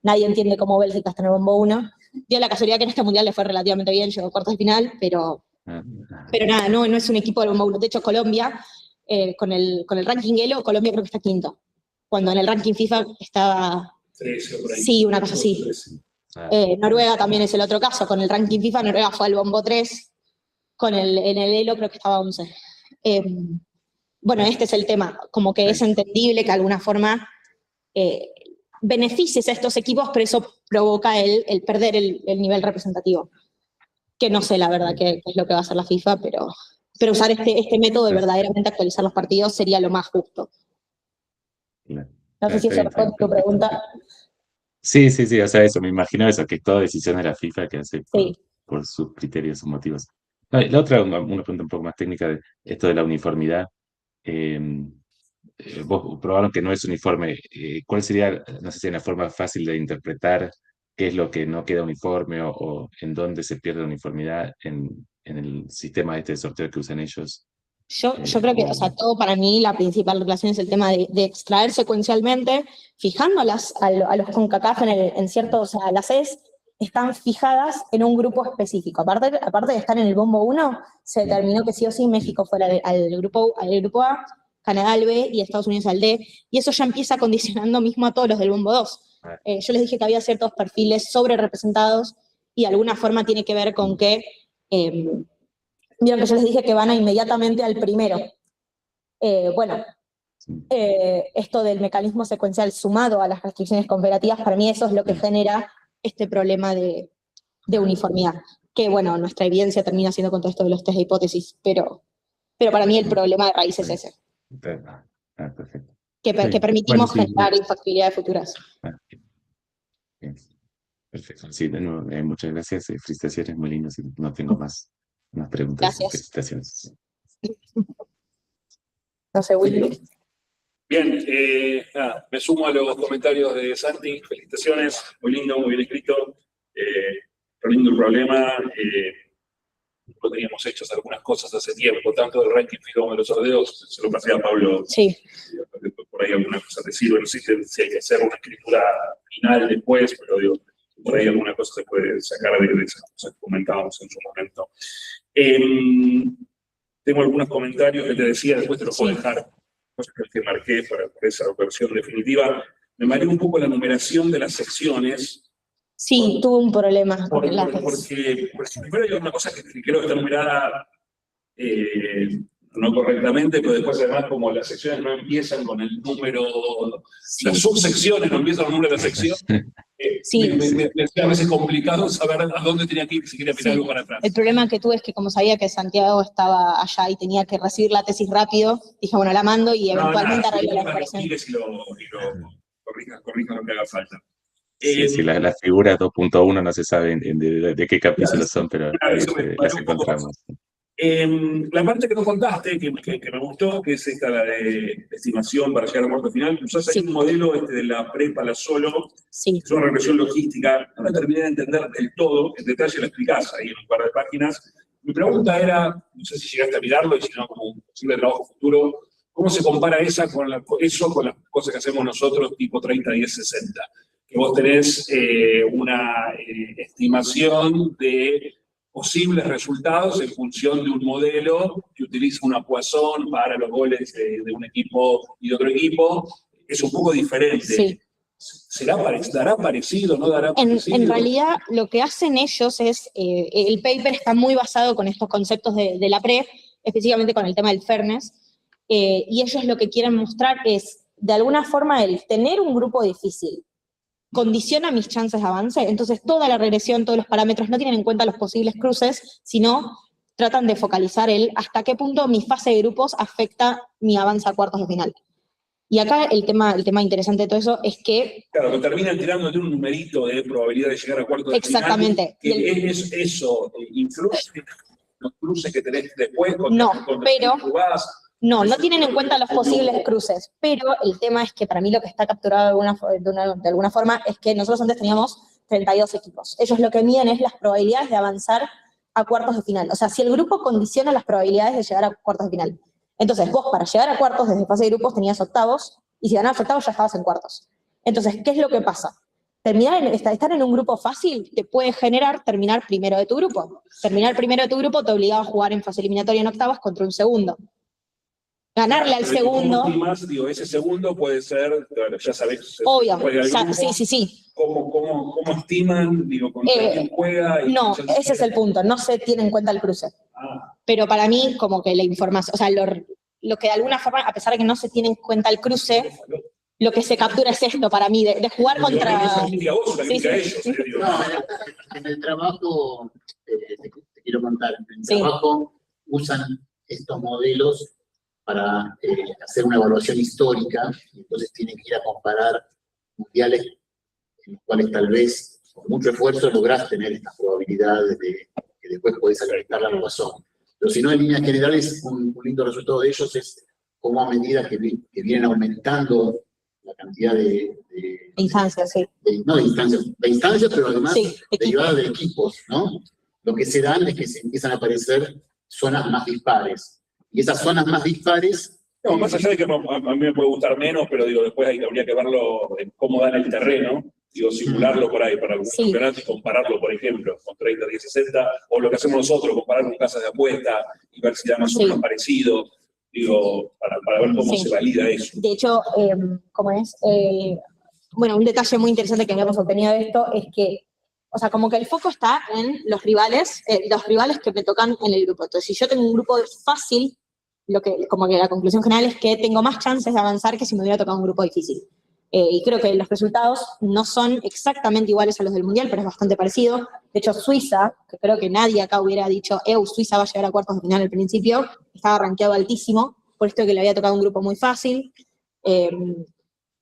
Nadie entiende cómo Bélgica está en el bombo 1. Dio la casualidad que en este mundial le fue relativamente bien, llegó a cuartos de final, pero nada, no es un equipo del bombo 1. De hecho, Colombia, con el ranking Elo, Colombia creo que está quinto. Cuando en el ranking FIFA estaba... 13 por ahí. Sí, una cosa así. Noruega también es el otro caso. Con el ranking FIFA, Noruega fue al bombo 3. En el Elo creo que estaba 11. Bueno, este es el tema. Como que es entendible que de alguna forma beneficies a estos equipos, pero eso provoca el perder el nivel representativo. que no sé la verdad qué es lo que va a hacer la FIFA, pero usar este método de verdaderamente actualizar los partidos sería lo más justo. No sé si eso responde a tu pregunta. Sí, o sea, eso, me imagino eso, que es toda decisión de la FIFA que hace Sí. por sus criterios o motivos. No, la otra, una pregunta un poco más técnica, de esto de la uniformidad. Vos probaron que no es uniforme. ¿Cuál sería, no sé si hay una forma fácil de interpretar qué es lo que no queda uniforme o en dónde se pierde la uniformidad en el sistema de sorteo que usan ellos? Yo creo que, o sea, todo para mí, la principal relación es el tema de extraer secuencialmente, fijándolas a los CONCACAF en ciertos, o sea, las ES están fijadas en un grupo específico. Aparte de estar en el bombo 1, se determinó que sí o sí México fuera al grupo A, Canadá al B y Estados Unidos al D, y eso ya empieza condicionando mismo a todos los del bombo 2. Yo les dije que había ciertos perfiles sobre representados y de alguna forma tiene que ver con que vieron que yo les dije que van a inmediatamente al primero. Esto del mecanismo secuencial sumado a las restricciones confederativas, para mí eso es lo que genera este problema de uniformidad. Que bueno, nuestra evidencia termina siendo con todo esto de los test de hipótesis, pero para mí el problema de raíz es ese. Perfecto. Que permitimos generar infactibilidades futuras. Perfecto. Sí, de nuevo, muchas gracias. Felicitaciones, muy lindos. No tengo más preguntas. Gracias. Felicitaciones. No sé, Willy. Bien, me sumo a los comentarios de Santi. Felicitaciones, muy lindo, muy bien escrito. Pero lindo el problema. Lo teníamos hechos algunas cosas hace tiempo, tanto del ranking como de los sorteos. Se lo pasé a Pablo. Sí. Por ahí alguna cosa te sirve. No sé si hay que hacer una escritura final después, pero digo, por ahí alguna cosa se puede sacar de esas cosas que comentábamos en su momento. Tengo algunos comentarios que te decía, después te los puedo dejar, cosas que marqué para esa versión definitiva. Me mareó un poco la numeración de las secciones. Sí, tuve un problema. Porque primero hay una cosa que creo que está numerada no correctamente, pero después además como las secciones no empiezan con el número, las subsecciones no empiezan con el número de la sección, me hacía a veces complicado saber a dónde tenía que ir si quería mirar algo para atrás. El problema que tuve es que como sabía que Santiago estaba allá y tenía que recibir la tesis rápido, dije, bueno, la mando y eventualmente arreglé la comparación. Y lo corrijas lo que haga falta. Sí, las figuras 2.1 no se saben de qué capítulos son, pero las encontramos. La parte que nos contaste, que me gustó, que es esta, la de estimación para llegar a cuarto final, usás ahí un modelo de la prepa, la solo, es una regresión logística, no la terminé de entender del todo, en detalle la explicás ahí en un par de páginas. Mi pregunta era, no sé si llegaste a mirarlo, y si no, como un posible trabajo futuro, ¿cómo se compara eso con las cosas que hacemos nosotros, tipo 30, 10, 60? Que vos tenés una estimación de posibles resultados en función de un modelo que utiliza una Poisson para los goles de un equipo y de otro equipo, es un poco diferente. Sí. ¿Dará parecido? ¿No dará parecido? En realidad, lo que hacen ellos es, el paper está muy basado con estos conceptos de la PRE, específicamente con el tema del fairness, y ellos lo que quieren mostrar es, de alguna forma, el tener un grupo difícil condiciona mis chances de avance, entonces toda la regresión, todos los parámetros no tienen en cuenta los posibles cruces, sino tratan de focalizar hasta qué punto mi fase de grupos afecta mi avance a cuartos de final. Y acá el tema interesante de todo eso es que... Claro, que terminan tirándote un numerito de probabilidad de llegar a cuartos de final. Exactamente. Eso influye en los cruces que tenés después. No tienen en cuenta los posibles cruces, pero el tema es que para mí lo que está capturado de alguna forma es que nosotros antes teníamos 32 equipos. Ellos lo que miden es las probabilidades de avanzar a cuartos de final. O sea, si el grupo condiciona las probabilidades de llegar a cuartos de final. Entonces, vos para llegar a cuartos desde fase de grupos tenías octavos, y si ganabas octavos ya estabas en cuartos. Entonces, ¿qué es lo que pasa? Estar en un grupo fácil te puede generar terminar primero de tu grupo. Terminar primero de tu grupo te obligaba a jugar en fase eliminatoria en octavos contra un segundo. Ganarle al segundo. Ese segundo puede ser, ya sabés. Obvio, sí. ¿Cómo estiman? ¿Contra quién juega? No, ese es el punto, no se tiene en cuenta el cruce. Pero para mí, como que la información, o sea, lo que de alguna forma, a pesar de que no se tiene en cuenta el cruce, lo que se captura es esto para mí, de jugar contra... En el trabajo quiero contar. En Sí. trabajo usan estos modelos para hacer una evaluación histórica, y entonces tienen que ir a comparar mundiales en los cuales tal vez con mucho esfuerzo lográs tener estas probabilidades de que después podés alimentar la razón. Pero si no, en líneas generales, un lindo resultado de ellos es cómo a medida que vienen aumentando la cantidad de instancias, sí. no de instancias, pero además Sí, derivadas de equipos, ¿no? Lo que se dan es que se empiezan a aparecer zonas más dispares. Y esas zonas más dispares... No, más allá de que a mí me puede gustar menos, pero digo, después habría que verlo en cómo dan el terreno, digo, simularlo por ahí para algún campeonato y compararlo, por ejemplo, con 30, 10, 60, o lo que hacemos nosotros, comparar con casas de apuesta y ver si da más o menos parecido, digo, para ver cómo se valida eso. De hecho, bueno, un detalle muy interesante que habíamos obtenido de esto es que, o sea, como que el foco está en los rivales que me tocan en el grupo. Entonces, si yo tengo un grupo fácil, como que la conclusión general es que tengo más chances de avanzar que si me hubiera tocado un grupo difícil. Y creo que los resultados no son exactamente iguales a los del Mundial, pero es bastante parecido. De hecho, Suiza, que creo que nadie acá hubiera dicho, Suiza va a llegar a cuartos de final al principio, estaba rankeado altísimo, por esto que le había tocado un grupo muy fácil.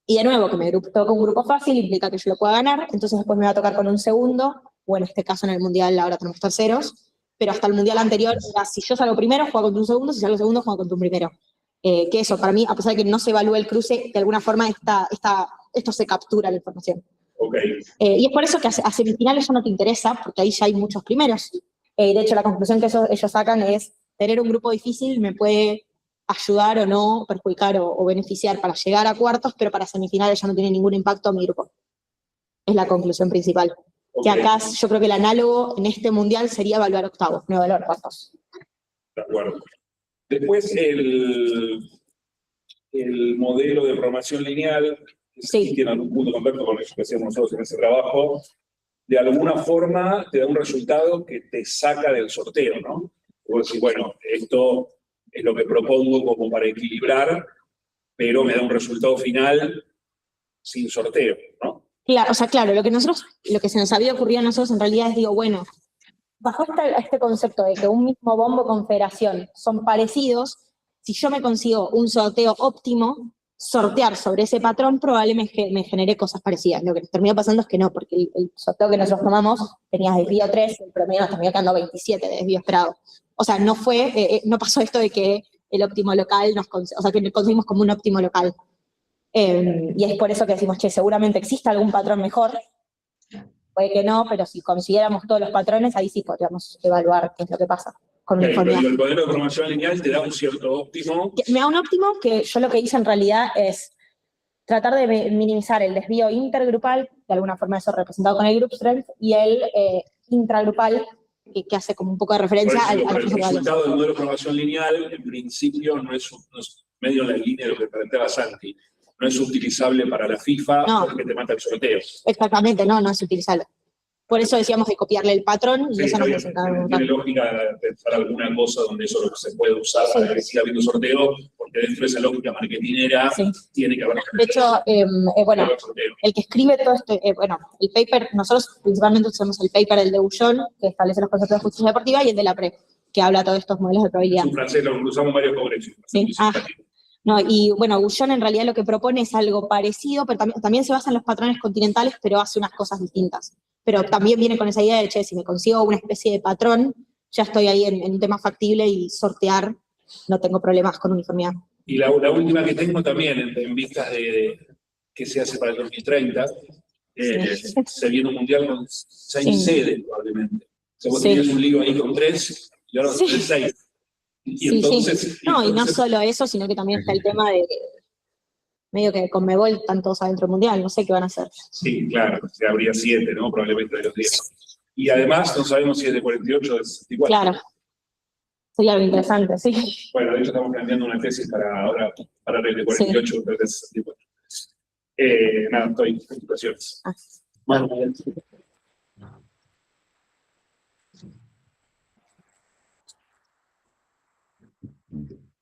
Y de nuevo, que me toca un grupo fácil implica que yo lo pueda ganar, entonces después me va a tocar con un segundo, o en este caso en el Mundial ahora tenemos terceros, pero hasta el Mundial anterior era, si yo salgo primero, juego contra un segundo, si salgo segundo, juego contra un primero. Que eso, para mí, a pesar de que no se evalúe el cruce, de alguna forma esto se captura la información. Okay. Y es por eso que a semifinales ya no te interesa, porque ahí ya hay muchos primeros. De hecho, la conclusión que ellos sacan es, tener un grupo difícil me puede ayudar o no, perjudicar o beneficiar para llegar a cuartos, pero para semifinales ya no tiene ningún impacto a mi grupo. Es la conclusión principal. Okay. Que acá yo creo que el análogo en este Mundial sería evaluar octavos, no evaluar cuartos. De acuerdo. Después el modelo de programación lineal, que tiene algún punto de contacto con eso que hacíamos nosotros en ese trabajo, de alguna forma te da un resultado que te saca del sorteo, ¿no? Vos decís, bueno, esto es lo que propongo como para equilibrar, pero me da un resultado final sin sorteo, ¿no? Claro, o sea, claro, lo que se nos había ocurrido a nosotros en realidad es, digo, bueno, bajo este concepto de que un mismo bombo con federación son parecidos, si yo me consigo un sorteo óptimo, sortear sobre ese patrón probablemente me genere cosas parecidas. Lo que nos terminó pasando es que no, porque el sorteo que nosotros tomamos tenía desvío 3, el promedio nos terminó quedando 27 de desvío esperado. O sea, no pasó esto de que el óptimo local que conseguimos como un óptimo local. Y es por eso que decimos, seguramente existe algún patrón mejor. Puede que no, pero si consiguiéramos todos los patrones, ahí sí podríamos evaluar qué es lo que pasa con uniformidad. El modelo de programación lineal te da un cierto óptimo. Me da un óptimo que yo lo que hice en realidad es tratar de minimizar el desvío intergrupal, de alguna forma eso representado con el group strength, y el intragrupal, que hace como un poco de referencia al resultado del modelo de programación lineal, en principio, no es medio en la línea de lo que planteaba Santi. No es utilizable para la FIFA porque te mata el sorteo. Exactamente, no es utilizable. Por eso decíamos de copiarle el patrón y eso nos presentaba. Tiene lógica pensar alguna cosa donde eso se puede usar para que siga habiendo sorteo, porque dentro de esa lógica marketinera tiene que haber. De hecho, el que escribe todo esto, el paper, nosotros principalmente usamos el paper del de Bullón, que establece los conceptos de justicia deportiva, y el de la PRE, que habla de todos estos modelos de probabilidad. Es un francés, lo usamos varios congresos. Sí. No, y bueno, Bullón en realidad lo que propone es algo parecido, pero también se basa en los patrones continentales, pero hace unas cosas distintas. Pero también viene con esa idea de, si me consigo una especie de patrón, ya estoy ahí en un tema factible y sortear, no tengo problemas con uniformidad. Y la última que tengo también, en vistas de qué se hace para el 2030, se viene un mundial con 6 sedes probablemente. O sea, vos tenías un lío ahí con 3 y ahora son 6. Y entonces, No, y no solo eso, sino que también está el tema de medio que con Conmebol están todos adentro del Mundial, no sé qué van a hacer. Sí, claro, habría 7, ¿no? Probablemente de los 10. Y además no sabemos si es de 48 o de 64. Claro. Sería algo interesante, sí. Bueno, de hecho estamos planteando una tesis para el de 48 o de 64. Nada, estoy en situaciones. Bueno,